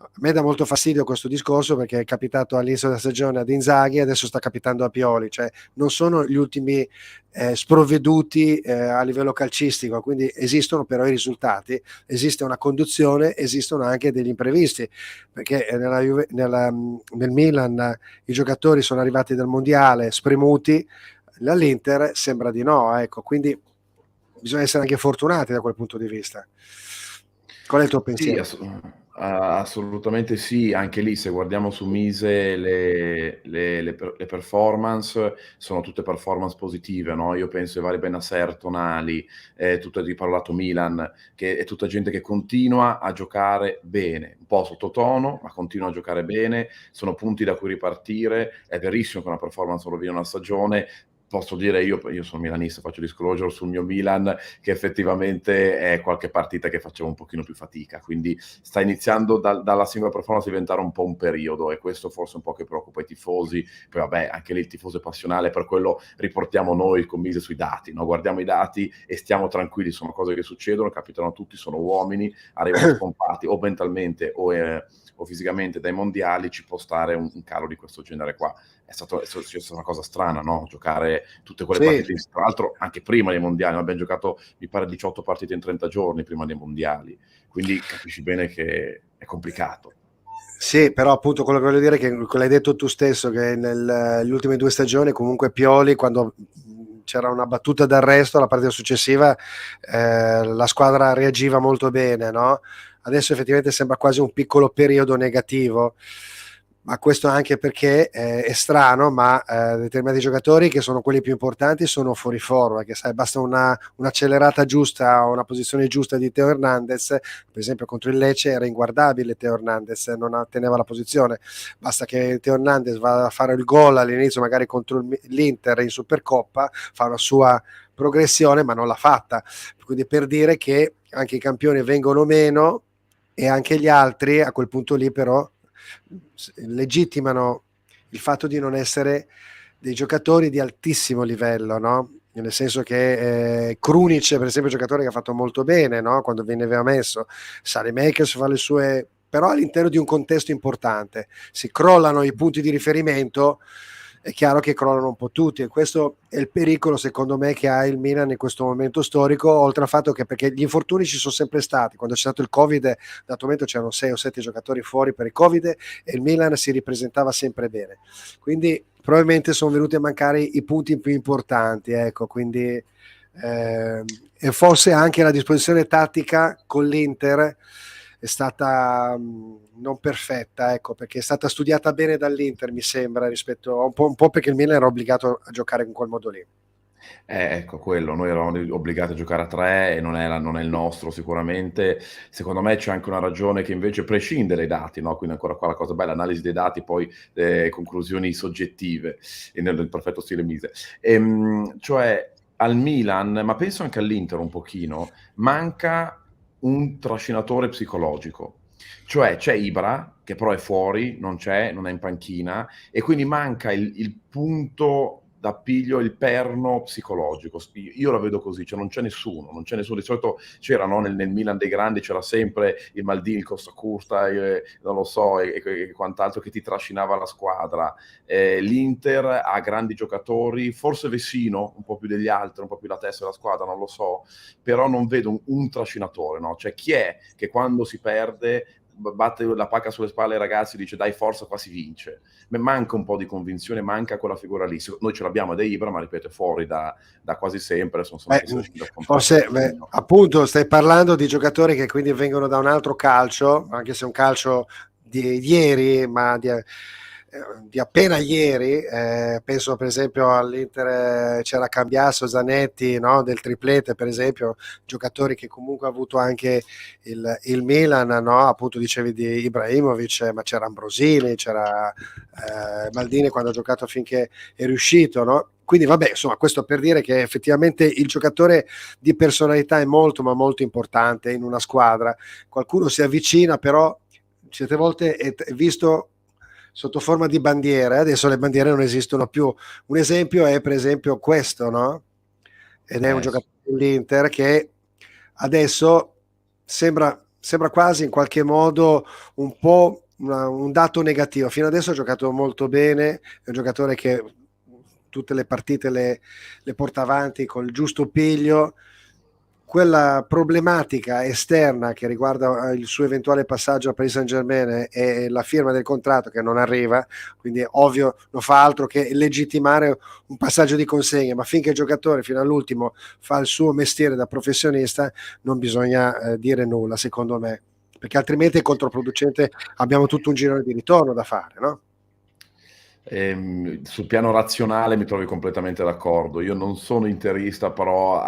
A me dà molto fastidio questo discorso, perché è capitato all'inizio della stagione ad Inzaghi, adesso sta capitando a Pioli, cioè non sono gli ultimi sprovveduti a livello calcistico, quindi esistono però i risultati, esiste una conduzione, esistono anche degli imprevisti, perché nel Milan i giocatori sono arrivati dal mondiale spremuti, all'Inter sembra di no, ecco, quindi bisogna essere anche fortunati da quel punto di vista. Qual è il tuo Sì, pensiero? assolutamente sì. Anche lì, se guardiamo su Mise, le performance sono tutte performance positive, no? Io penso ai vari Bennacer, Tonali, tutto il parlato Milan, che è tutta gente che continua a giocare bene, un po' sottotono, ma continua a giocare bene, sono punti da cui ripartire. È verissimo che una performance non rovina una stagione. Posso dire, io sono milanista, faccio disclosure sul mio Milan, che effettivamente è qualche partita che facevo un pochino più fatica, quindi sta iniziando dalla singola performance a diventare un po' un periodo, e questo forse un po' che preoccupa i tifosi. Poi vabbè, anche lì il tifoso è passionale, per quello riportiamo noi il Mise sui dati, no? Guardiamo i dati e stiamo tranquilli, sono cose che succedono, capitano a tutti, sono uomini, arrivano spompati o mentalmente o fisicamente dai mondiali, ci può stare un calo di questo genere qua. È stata una cosa strana, no? Giocare tutte quelle Sì, partite, tra l'altro anche prima dei mondiali, abbiamo giocato mi pare 18 partite in 30 giorni prima dei mondiali, quindi capisci bene che è complicato. sì, però appunto quello che voglio dire è che l'hai detto tu stesso, che nelle ultime 2 stagioni comunque Pioli, quando c'era una battuta d'arresto, la partita successiva la squadra reagiva molto bene, no? Adesso effettivamente sembra quasi un piccolo periodo negativo, ma questo anche perché è strano, ma determinati giocatori che sono quelli più importanti sono fuori forma, che sai, basta un'accelerata giusta o una posizione giusta di Teo Hernandez, per esempio contro il Lecce era inguardabile Teo Hernandez, non teneva la posizione, basta che Teo Hernandez va a fare il gol all'inizio magari contro l'Inter in Supercoppa, fa una sua progressione ma non l'ha fatta, quindi per dire che anche i campioni vengono meno e anche gli altri a quel punto lì però legittimano il fatto di non essere dei giocatori di altissimo livello, no? Nel senso che Krunic per esempio è un giocatore che ha fatto molto bene, no? Quando veniva messo, Saelemaekers fa le sue, però all'interno di un contesto importante si crollano i punti di riferimento, è chiaro che crollano un po' tutti, e questo è il pericolo secondo me che ha il Milan in questo momento storico, oltre al fatto che, perché gli infortuni ci sono sempre stati, quando c'è stato il Covid, da momento c'erano 6 o 7 giocatori fuori per il Covid e il Milan si ripresentava sempre bene, quindi probabilmente sono venuti a mancare i punti più importanti, ecco, quindi e forse anche la disposizione tattica con l'Inter è stata non perfetta, ecco, perché è stata studiata bene dall'Inter, mi sembra, rispetto a un po' perché il Milan era obbligato a giocare in quel modo lì. Ecco quello, noi eravamo obbligati a giocare a 3 e non è il nostro sicuramente. Secondo me c'è anche una ragione che invece prescinde dai dati, no, quindi ancora qua la cosa bella, analisi dei dati, poi, conclusioni soggettive, e nel perfetto stile Mise. Cioè al Milan, ma penso anche all'Inter un pochino, manca un trascinatore psicologico. Cioè c'è Ibra, che però è fuori, non è in panchina, e quindi manca il punto d'appiglio, il perno psicologico. Io la vedo così, cioè non c'è nessuno. Di solito c'era, no, nel Milan dei grandi c'era sempre il Maldini, il Costa Curta, non lo so, e quant'altro che ti trascinava la squadra. L'Inter ha grandi giocatori, forse Vessino un po' più degli altri, un po' più la testa della squadra, non lo so, però non vedo un trascinatore, no? Cioè chi è che quando si perde batte la pacca sulle spalle ai ragazzi e dice dai forza, qua si vince. Manca un po' di convinzione, manca quella figura lì. Noi ce l'abbiamo da Ibra, ma ripeto, è fuori da quasi sempre, sono sempre da forse appunto stai parlando di giocatori che quindi vengono da un altro calcio, anche se un calcio di ieri, ma di appena ieri, penso per esempio all'Inter, c'era Cambiasso, Zanetti, no? Del triplete per esempio, giocatori che comunque ha avuto anche il Milan, no? Appunto dicevi di Ibrahimovic, ma c'era Ambrosini, c'era Maldini quando ha giocato finché è riuscito, no? Quindi vabbè, insomma, questo per dire che effettivamente il giocatore di personalità è molto ma molto importante in una squadra. Qualcuno si avvicina, però certe volte è visto sotto forma di bandiere, adesso le bandiere non esistono più. Un esempio è per esempio questo, no? Ed è un giocatore dell'Inter che adesso sembra quasi in qualche modo un po' un dato negativo. Fino adesso ha giocato molto bene, è un giocatore che tutte le partite le porta avanti col giusto piglio. Quella problematica esterna che riguarda il suo eventuale passaggio a Paris Saint-Germain e la firma del contratto che non arriva, quindi ovvio non fa altro che legittimare un passaggio di consegne, ma finché il giocatore fino all'ultimo fa il suo mestiere da professionista non bisogna dire nulla, secondo me, perché altrimenti è controproducente, abbiamo tutto un girone di ritorno da fare, no? Sul piano razionale mi trovi completamente d'accordo. Io non sono interista, però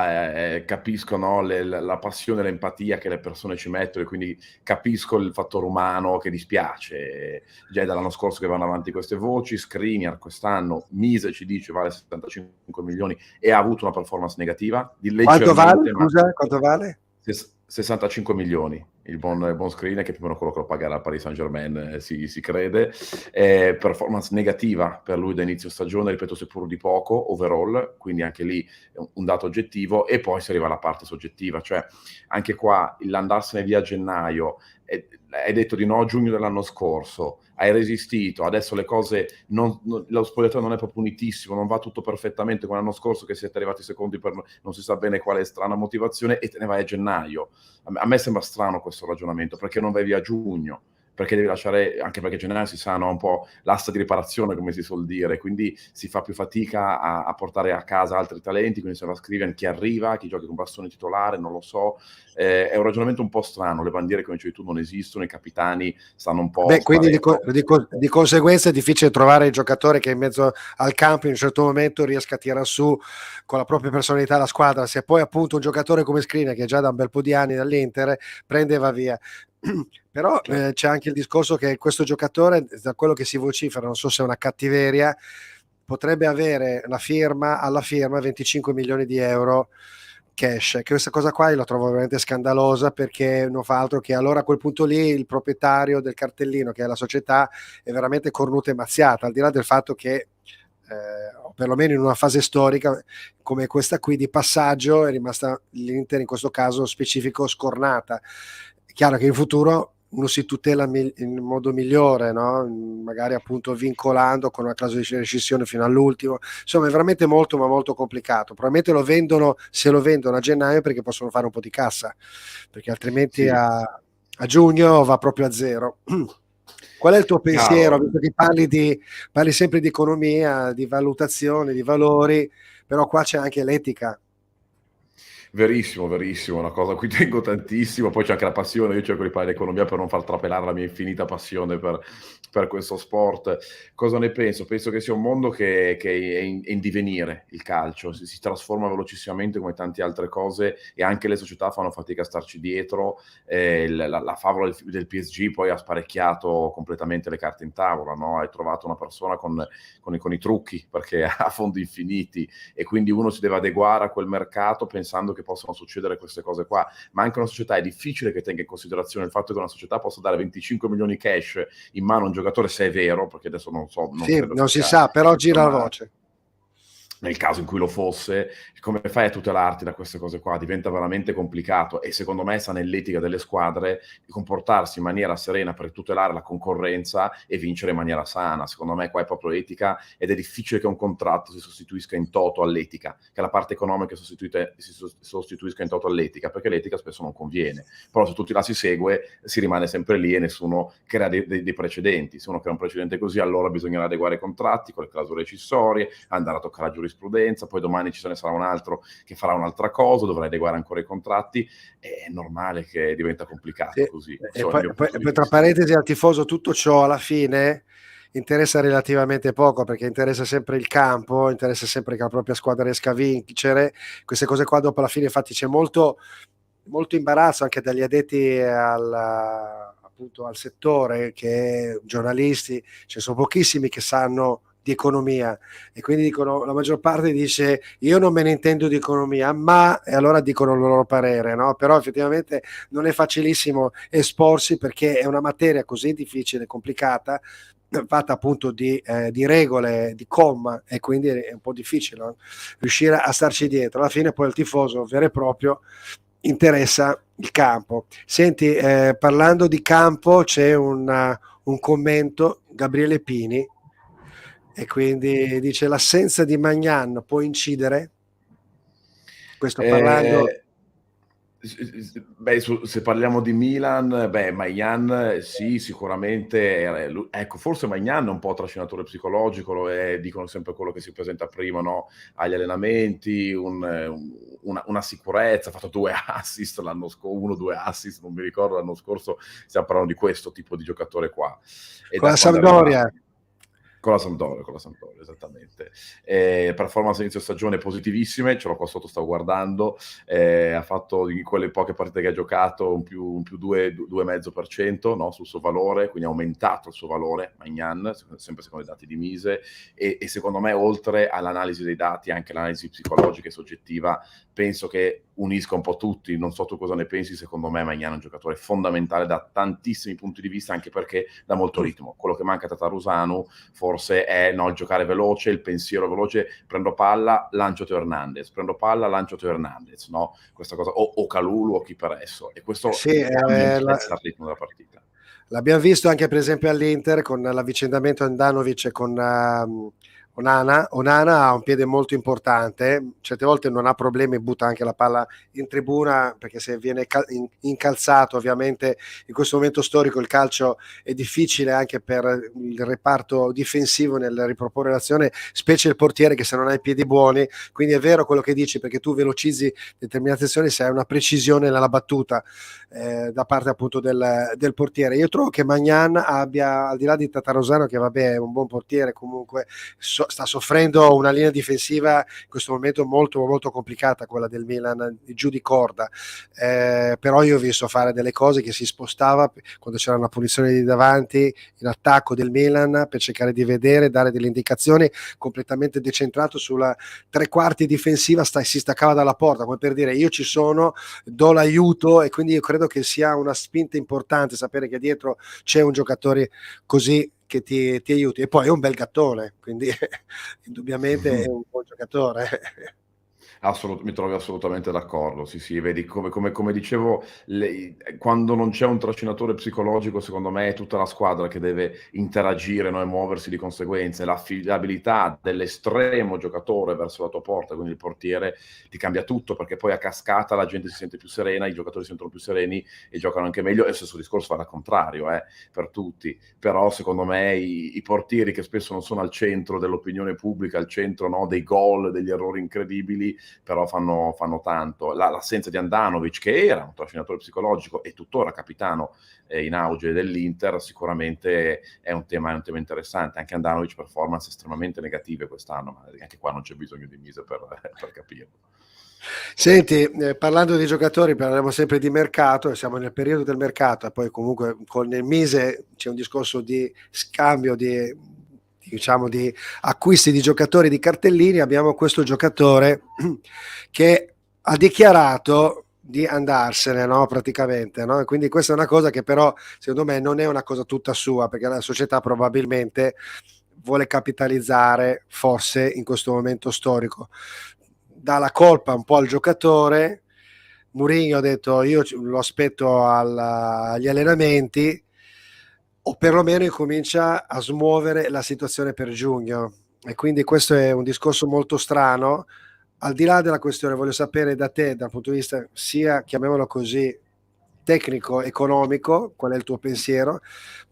capisco, no, la passione e l'empatia che le persone ci mettono, e quindi capisco il fattore umano che dispiace. Già è dall'anno scorso che vanno avanti queste voci, Skriniar quest'anno, Mise ci dice vale 75 milioni e ha avuto una performance negativa. Quanto vale? Scusa, quanto vale? 65 milioni, il buon Skriniar, che più o meno quello che lo pagherà il Paris Saint-Germain, si crede. Performance negativa per lui da inizio stagione, ripeto, seppur di poco, overall, quindi anche lì un dato oggettivo, e poi si arriva alla parte soggettiva, cioè anche qua l'andarsene via a gennaio, hai detto di no a giugno dell'anno scorso, hai resistito, adesso le cose, lo spogliatoio non è proprio unitissimo, non va tutto perfettamente come l'anno scorso che siete arrivati secondi per non si sa bene quale strana motivazione, e te ne vai a gennaio. A me sembra strano questo ragionamento, perché non vai via a giugno? Perché devi lasciare, anche perché gennaio si sa, no, un po' l'asta di riparazione, come si suol dire, quindi si fa più fatica a portare a casa altri talenti, quindi se va a scrivere chi arriva, chi gioca con bastone titolare, non lo so. È un ragionamento un po' strano, le bandiere, come dicevi tu, non esistono, i capitani stanno un po'... Beh, quindi di conseguenza è difficile trovare il giocatore che in mezzo al campo in un certo momento riesca a tirare su con la propria personalità la squadra. Se poi appunto un giocatore come Skriniar, che già da un bel po' di anni dall'Inter, prende e va via. Però c'è anche il discorso che questo giocatore, da quello che si vocifera, non so se è una cattiveria, potrebbe avere alla firma 25 milioni di euro cash, che questa cosa qua io la trovo veramente scandalosa, perché non fa altro che allora a quel punto lì il proprietario del cartellino, che è la società, è veramente cornuta e mazziata, al di là del fatto che perlomeno in una fase storica come questa qui di passaggio è rimasta l'Inter in questo caso specifico scornata. È chiaro che in futuro uno si tutela in modo migliore, no? Magari appunto vincolando con una clausola di rescissione fino all'ultimo. Insomma, è veramente molto, ma molto complicato. Probabilmente lo vendono, se lo vendono a gennaio, perché possono fare un po' di cassa, perché altrimenti Sì, a giugno va proprio a zero. Qual è il tuo pensiero? chiaro. Visto che parli sempre di economia, di valutazione, di valori, però qua c'è anche l'etica. Verissimo, verissimo, una cosa a cui tengo tantissimo, poi c'è anche la passione, io cerco di parlare di economia per non far trapelare la mia infinita passione per questo sport. Cosa ne penso? Penso che sia un mondo che è in divenire, il calcio, si trasforma velocissimamente come tante altre cose e anche le società fanno fatica a starci dietro. La favola del PSG poi ha sparecchiato completamente le carte in tavola, no? Hai trovato una persona con i trucchi perché ha fondi infiniti e quindi uno si deve adeguare a quel mercato pensando che possano succedere queste cose qua, ma anche una società è difficile che tenga in considerazione il fatto che una società possa dare 25 milioni cash in mano a un giocatore, se è vero, perché adesso non so, non Sì, credo che non si sia sa, però gira la confermato. voce. Nel caso in cui lo fosse, come fai a tutelarti da queste cose qua? Diventa veramente complicato e secondo me sta nell'etica delle squadre di comportarsi in maniera serena per tutelare la concorrenza e vincere in maniera sana. Secondo me qua è proprio etica ed è difficile che un contratto si sostituisca in toto all'etica, che la parte economica si sostituisca in toto all'etica, perché l'etica spesso non conviene. Però se tutti la si segue si rimane sempre lì e nessuno crea dei precedenti. Se uno crea un precedente così allora bisognerà adeguare i contratti con le clausole rescissorie, andare a toccare la giurisprudenza, poi domani ce ne sarà un altro che farà un'altra cosa, dovrai adeguare ancora i contratti, è normale che diventa Sì. complicato così, questo E è il poi, mio punto di tra vista. parentesi al tifoso, tutto ciò alla fine interessa relativamente poco, perché interessa sempre il campo, interessa sempre che la propria squadra riesca a vincere. Queste cose qua dopo alla fine, infatti, c'è molto, molto imbarazzo anche dagli addetti appunto al settore, che giornalisti, ce sono pochissimi che sanno di economia, e quindi dicono, la maggior parte dice io non me ne intendo di economia, ma, e allora dicono il loro parere, no? Però effettivamente non è facilissimo esporsi, perché è una materia così difficile, complicata, fatta appunto di regole, di comma, e quindi è un po' difficile, no? Riuscire a starci dietro. Alla fine poi il tifoso vero e proprio interessa il campo. Senti, parlando di campo, c'è un commento, Gabriele Pini, e quindi dice: l'assenza di Magnan può incidere? Questo parlando. Eh, beh, se parliamo di Milan, beh, Maignan sì, sicuramente, ecco, forse Maignan è un po' trascinatore psicologico, lo è, dicono sempre quello che si presenta prima, no? Agli allenamenti, una sicurezza, ha fatto 2 assist l'anno scorso, 1 o 2 assist, non mi ricordo, l'anno scorso stiamo parlando di questo tipo di giocatore qua. E Con da la quando è arrivato... Sampdoria. Con la Sampdoria, esattamente. Performance inizio stagione positivissime, ce l'ho qua sotto, stavo guardando, ha fatto in quelle poche partite che ha giocato un più 2,5%, no, sul suo valore, quindi ha aumentato il suo valore, Maignan, sempre secondo i dati di Mise, e secondo me oltre all'analisi dei dati, anche l'analisi psicologica e soggettiva, penso che unisca un po' tutti, non so tu cosa ne pensi, secondo me Maignan è un giocatore fondamentale da tantissimi punti di vista, anche perché dà molto ritmo, quello che manca a Tatarusanu forse è no, il giocare veloce, il pensiero veloce, prendo palla, lancio Teo Hernandez, no? Questa cosa, o Kalulu o chi per esso, e questo Sì, cambia e spezza il ritmo della partita. l'abbiamo visto anche per esempio all'Inter con l'avvicendamento Andanovic con Onana. Onana ha un piede molto importante, certe volte non ha problemi, butta anche la palla in tribuna, perché se viene incalzato, ovviamente in questo momento storico il calcio è difficile anche per il reparto difensivo nel riproporre l'azione, specie il portiere che se non ha i piedi buoni. Quindi è vero quello che dici, perché tu velocizzi determinate azioni se hai una precisione nella battuta da parte appunto del portiere. Io trovo che Magnan abbia, al di là di Tatarosano, che vabbè è un buon portiere, comunque sta soffrendo una linea difensiva in questo momento molto molto complicata, quella del Milan, giù di corda, però io ho visto fare delle cose, che si spostava quando c'era una punizione di davanti in attacco del Milan per cercare di vedere, dare delle indicazioni, completamente decentrato sulla tre quarti difensiva, si staccava dalla porta, come per dire io ci sono, do l'aiuto, e quindi io credo che sia una spinta importante sapere che dietro c'è un giocatore così che ti aiuti, e poi è un bel gattone, quindi indubbiamente è un buon giocatore. Mi trovi assolutamente d'accordo. Sì, sì, vedi, come dicevo, quando non c'è un trascinatore psicologico, secondo me è tutta la squadra che deve interagire, no, e muoversi di conseguenza. E l'affidabilità dell'estremo giocatore verso la tua porta, quindi il portiere, ti cambia tutto, perché poi a cascata la gente si sente più serena, i giocatori si sentono più sereni e giocano anche meglio. E lo stesso discorso va al contrario, per tutti. Però secondo me i portieri, che spesso non sono al centro dell'opinione pubblica, al centro, no, dei gol, degli errori incredibili, però fanno tanto. L'assenza di Andanovic, che era un trascinatore psicologico e tuttora capitano in auge dell'Inter, sicuramente è un tema interessante. Anche Andanovic, performance estremamente negative quest'anno, ma anche qua non c'è bisogno di Mise per capirlo. Senti, parlando di giocatori, parliamo sempre di mercato, siamo nel periodo del mercato e poi comunque con il Mise c'è un discorso di scambio diciamo di acquisti di giocatori di cartellini. Abbiamo questo giocatore che ha dichiarato di andarsene, no? Praticamente, no? E quindi questa è una cosa che però secondo me non è una cosa tutta sua, perché la società probabilmente vuole capitalizzare forse in questo momento storico. Dà la colpa un po' al giocatore. Mourinho ha detto io lo aspetto agli allenamenti, o perlomeno incomincia a smuovere la situazione per giugno, e quindi questo è un discorso molto strano. Al di là della questione, voglio sapere da te, dal punto di vista sia, chiamiamolo così, tecnico, economico, qual è il tuo pensiero,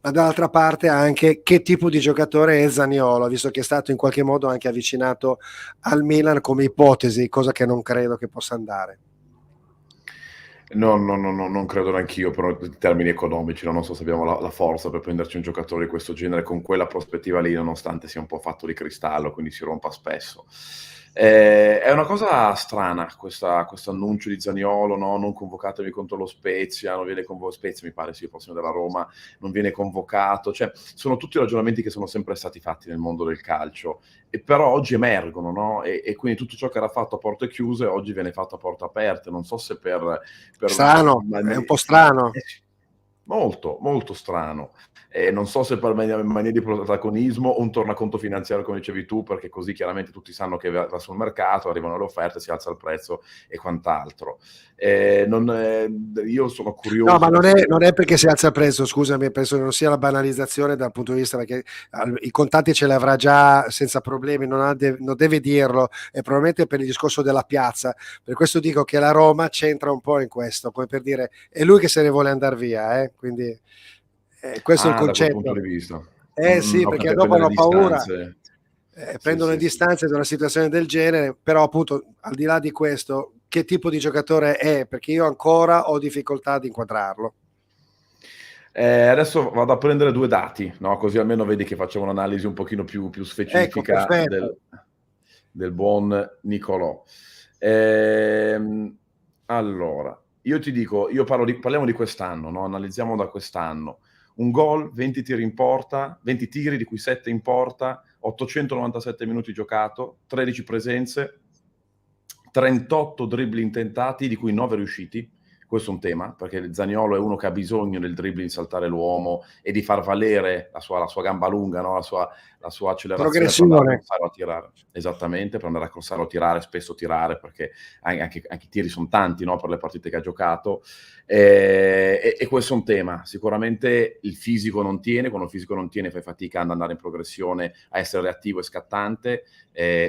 ma dall'altra parte anche che tipo di giocatore è Zaniolo, visto che è stato in qualche modo anche avvicinato al Milan come ipotesi, cosa che non credo che possa andare. No, non credo neanch'io, però in termini economici, non so se abbiamo la forza per prenderci un giocatore di questo genere con quella prospettiva lì, nonostante sia un po' fatto di cristallo, quindi si rompa spesso. È una cosa strana questo annuncio di Zaniolo, no? Non convocatevi contro lo Spezia, non viene convocato, Spezia mi pare sia il prossimo della Roma, non viene convocato, cioè sono tutti ragionamenti che sono sempre stati fatti nel mondo del calcio, e però oggi emergono, no? E quindi tutto ciò che era fatto a porte chiuse oggi viene fatto a porte aperte. Non so se Strano, è un po' strano. molto, molto strano. Non so se per mania di protagonismo o un tornaconto finanziario, come dicevi tu, perché così chiaramente tutti sanno che va sul mercato, arrivano le offerte, si alza il prezzo e quant'altro. Io sono curioso. No, ma non è perché si alza il prezzo, scusami, penso che non sia la banalizzazione dal punto di vista, perché i contatti ce li avrà già senza problemi, non deve dirlo, e probabilmente per il discorso della piazza. Per questo dico che la Roma c'entra un po' in questo, come per dire, è lui che se ne vuole andare via, quindi questo è il Da quel punto concetto. di vista. Sì, No, perché per dopo prendere hanno paura, distanze. Sì, prendono le sì, sì. distanze da una situazione del genere, però appunto al di là di questo, che tipo di giocatore è? Perché io ancora ho difficoltà ad inquadrarlo. Adesso vado a prendere 2 dati, no, così almeno vedi che facciamo un'analisi un pochino più Ecco, specifica perfetto. del buon Nicolò. Allora, io ti dico, parliamo di quest'anno, no, analizziamo da quest'anno. Un gol, 20 tiri in porta, 20 tiri di cui 7 in porta, 897 minuti giocato, 13 presenze, 38 dribbling tentati, di cui 9 riusciti. Questo è un tema, perché Zaniolo è uno che ha bisogno del dribbling, saltare l'uomo e di far valere la sua gamba lunga, no? la sua accelerazione per andare a Progressione. crossare o a tirare. Esattamente, per andare a crossare o tirare, spesso tirare, perché anche i tiri sono tanti, no? Per le partite che ha giocato. E questo è un tema. Sicuramente il fisico non tiene, quando il fisico non tiene fai fatica ad andare in progressione, a essere reattivo e scattante.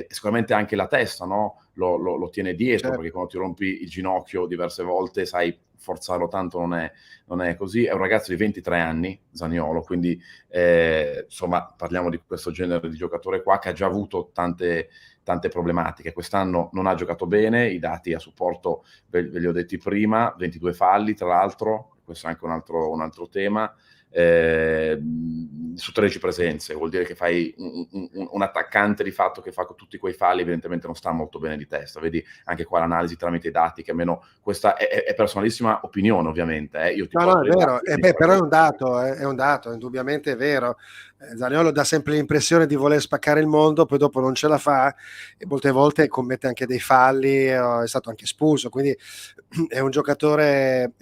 Sicuramente anche la testa, no? Lo tiene dietro, Certo. perché quando ti rompi il ginocchio diverse volte, sai, forzarlo tanto non è così. È un ragazzo di 23 anni, Zaniolo, quindi insomma parliamo di questo genere di giocatore qua che ha già avuto tante problematiche. Quest'anno non ha giocato bene, i dati a supporto ve li ho detti prima, 22 falli tra l'altro, questo è anche un altro tema. Su 13 presenze, vuol dire che fai un attaccante di fatto che fa tutti quei falli, evidentemente non sta molto bene di testa. Vedi anche qua l'analisi tramite i dati, che almeno questa è personalissima opinione, ovviamente. Io ti No, porto è dei vero, dati. però è un dato, indubbiamente è vero. Zaniolo dà sempre l'impressione di voler spaccare il mondo, poi dopo non ce la fa e molte volte commette anche dei falli, è stato anche espulso, quindi è un giocatore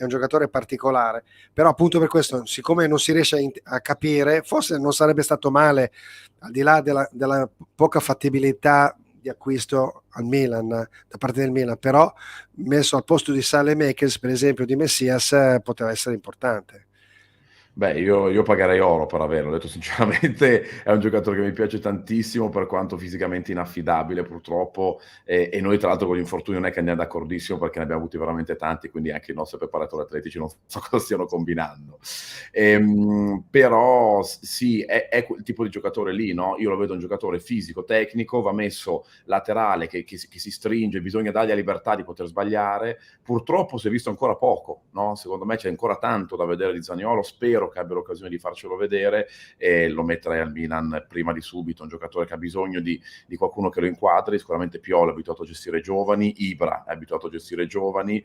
particolare. Però appunto per questo, siccome non si riesce a capire, forse non sarebbe stato male, al di là della poca fattibilità di acquisto al Milan, da parte del Milan, però messo al posto di Saelemaekers, per esempio, di Messias, poteva essere importante. Beh, io pagherei oro per averlo, ho detto sinceramente, è un giocatore che mi piace tantissimo per quanto fisicamente inaffidabile purtroppo, e noi tra l'altro con gli infortuni non è che andiamo d'accordissimo perché ne abbiamo avuti veramente tanti, quindi anche i nostri preparatori atletici non so cosa stiano combinando. Però sì, è quel tipo di giocatore lì, no? Io lo vedo un giocatore fisico, tecnico, va messo laterale, che si stringe, bisogna dargli la libertà di poter sbagliare. Purtroppo si è visto ancora poco, no? Secondo me c'è ancora tanto da vedere di Zaniolo, spero che abbia l'occasione di farcelo vedere e lo metterei al Milan prima di subito, un giocatore che ha bisogno di qualcuno che lo inquadri, sicuramente Piolo è abituato a gestire giovani, Ibra è abituato a gestire giovani,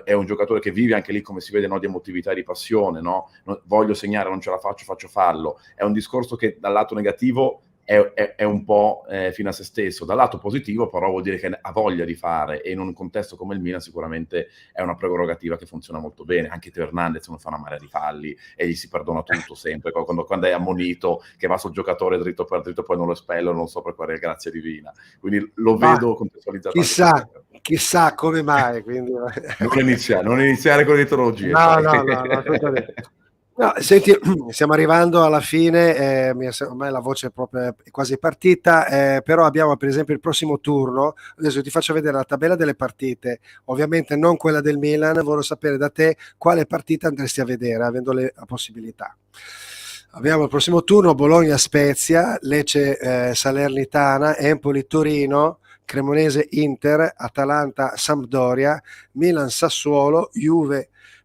è un giocatore che vive anche lì, come si vede, no, di emotività e di passione, no? Voglio segnare, non ce la faccio farlo, è un discorso che dal lato negativo è un po' fine a se stesso. Dal lato positivo però vuol dire che ha voglia di fare, e in un contesto come il Milan sicuramente è una prerogativa che funziona molto bene. Anche Teo Hernandez non fa una marea di falli e gli si perdona tutto sempre, quando è ammonito che va sul giocatore dritto per dritto poi non lo espellono, non so per quale grazia divina, quindi lo vedo contestualizzato. Chissà come mai, quindi... non iniziare con le etologie. No, no, senti, stiamo arrivando alla fine, ormai la voce è proprio è quasi partita, però abbiamo per esempio il prossimo turno. Adesso ti faccio vedere la tabella delle partite, ovviamente non quella del Milan. Voglio sapere da te quale partita andresti a vedere, avendo la possibilità. Abbiamo il prossimo turno: Bologna-Spezia, Lecce-Salernitana, Empoli-Torino, Cremonese-Inter, Atalanta-Sampdoria, Milan-Sassuolo,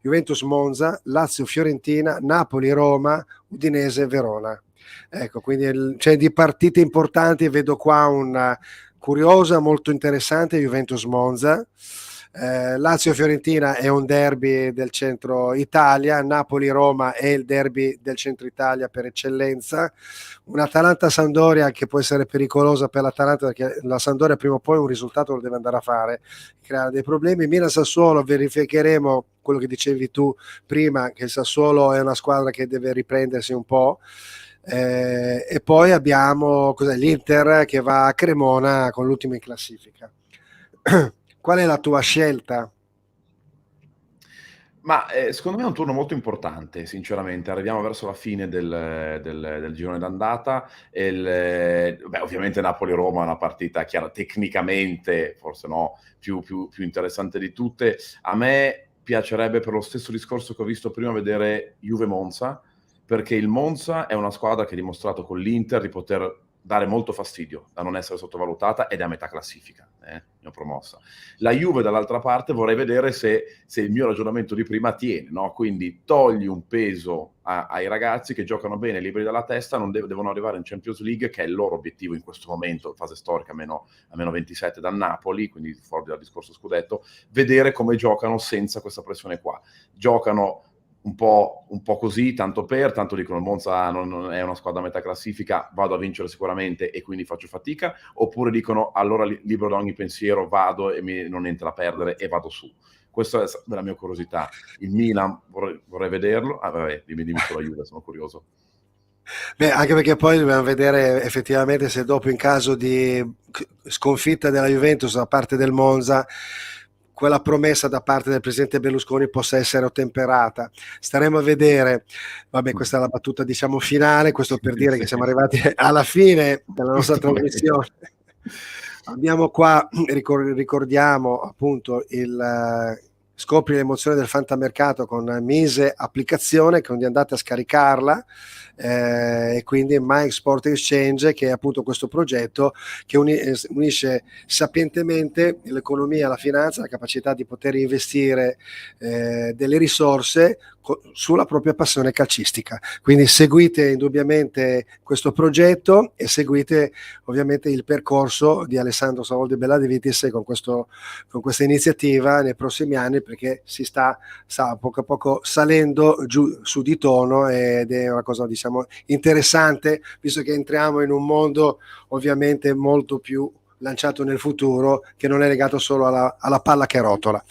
Juventus-Monza, Lazio-Fiorentina, Napoli-Roma, Udinese-Verona. Ecco, quindi c'è di partite importanti. Vedo qua una curiosa, molto interessante, Juventus-Monza. Lazio-Fiorentina è un derby del centro Italia, Napoli-Roma è il derby del centro Italia per eccellenza, un'Atalanta-Sampdoria che può essere pericolosa per l'Atalanta, perché la Sampdoria prima o poi un risultato lo deve andare a fare, creare dei problemi. Milan-Sassuolo, verificheremo quello che dicevi tu prima, che il Sassuolo è una squadra che deve riprendersi un po'. E poi abbiamo l'Inter che va a Cremona con l'ultimo in classifica. Qual è la tua scelta? Ma secondo me è un turno molto importante, sinceramente. Arriviamo verso la fine del girone d'andata. Ovviamente Napoli-Roma è una partita chiara, tecnicamente, forse no, più interessante di tutte. A me piacerebbe, per lo stesso discorso che ho visto prima, vedere Juve-Monza, perché il Monza è una squadra che ha dimostrato con l'Inter di poter dare molto fastidio, da non essere sottovalutata, ed è a metà classifica, neopromossa. La Juve dall'altra parte vorrei vedere se il mio ragionamento di prima tiene, no? Quindi togli un peso ai ragazzi che giocano bene, liberi dalla testa, non devono arrivare in Champions League, che è il loro obiettivo in questo momento, fase storica, a meno 27 dal Napoli, quindi fuori dal discorso scudetto, vedere come giocano senza questa pressione qua. Giocano un po' così, tanto dicono il Monza non è una squadra a metà classifica, vado a vincere sicuramente e quindi faccio fatica, oppure dicono allora libero da ogni pensiero, vado e non entra a perdere e vado su. Questa è la mia curiosità. Il Milan vorrei vederlo. Vabbè, dimmi sulla Juve, sono curioso. Beh, anche perché poi dobbiamo vedere effettivamente se dopo, in caso di sconfitta della Juventus da parte del Monza, quella promessa da parte del presidente Berlusconi possa essere ottemperata. Staremo a vedere. Vabbè, questa è la battuta, diciamo, finale, questo per dire che siamo arrivati alla fine della nostra trasmissione. Abbiamo qua, ricordiamo appunto scopri l'emozione del fantamercato con Mise applicazione, quindi andate a scaricarla, e quindi My Sport Exchange, che è appunto questo progetto che unisce sapientemente l'economia, la finanza, la capacità di poter investire delle risorse sulla propria passione calcistica. Quindi seguite indubbiamente questo progetto e seguite ovviamente il percorso di Alessandro Savoldi Bellavitis con questa iniziativa nei prossimi anni, perché si sta poco a poco salendo giù su di tono, ed è una cosa, diciamo, interessante, visto che entriamo in un mondo ovviamente molto più lanciato nel futuro, che non è legato solo alla palla che rotola.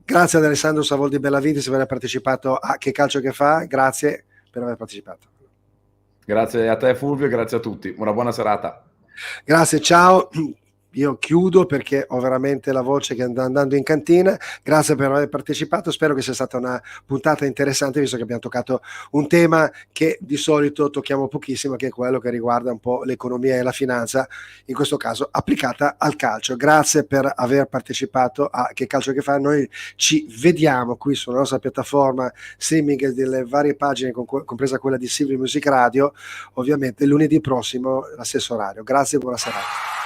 Grazie ad Alessandro Savoldi Bellavitis per aver partecipato a Che Calcio Che Fa. Grazie per aver partecipato. Grazie a te Fulvio e grazie a tutti. Una buona serata. Grazie, ciao. io chiudo perché ho veramente la voce che sta andando in cantina. Grazie per aver partecipato, spero che sia stata una puntata interessante, visto che abbiamo toccato un tema che di solito tocchiamo pochissimo, che è quello che riguarda un po' l'economia e la finanza, in questo caso applicata al calcio. Grazie per aver partecipato a Che Calcio Che Fa. Noi ci vediamo qui sulla nostra piattaforma streaming delle varie pagine, compresa quella di Silver Music Radio, ovviamente lunedì prossimo allo stesso orario. Grazie e buona serata.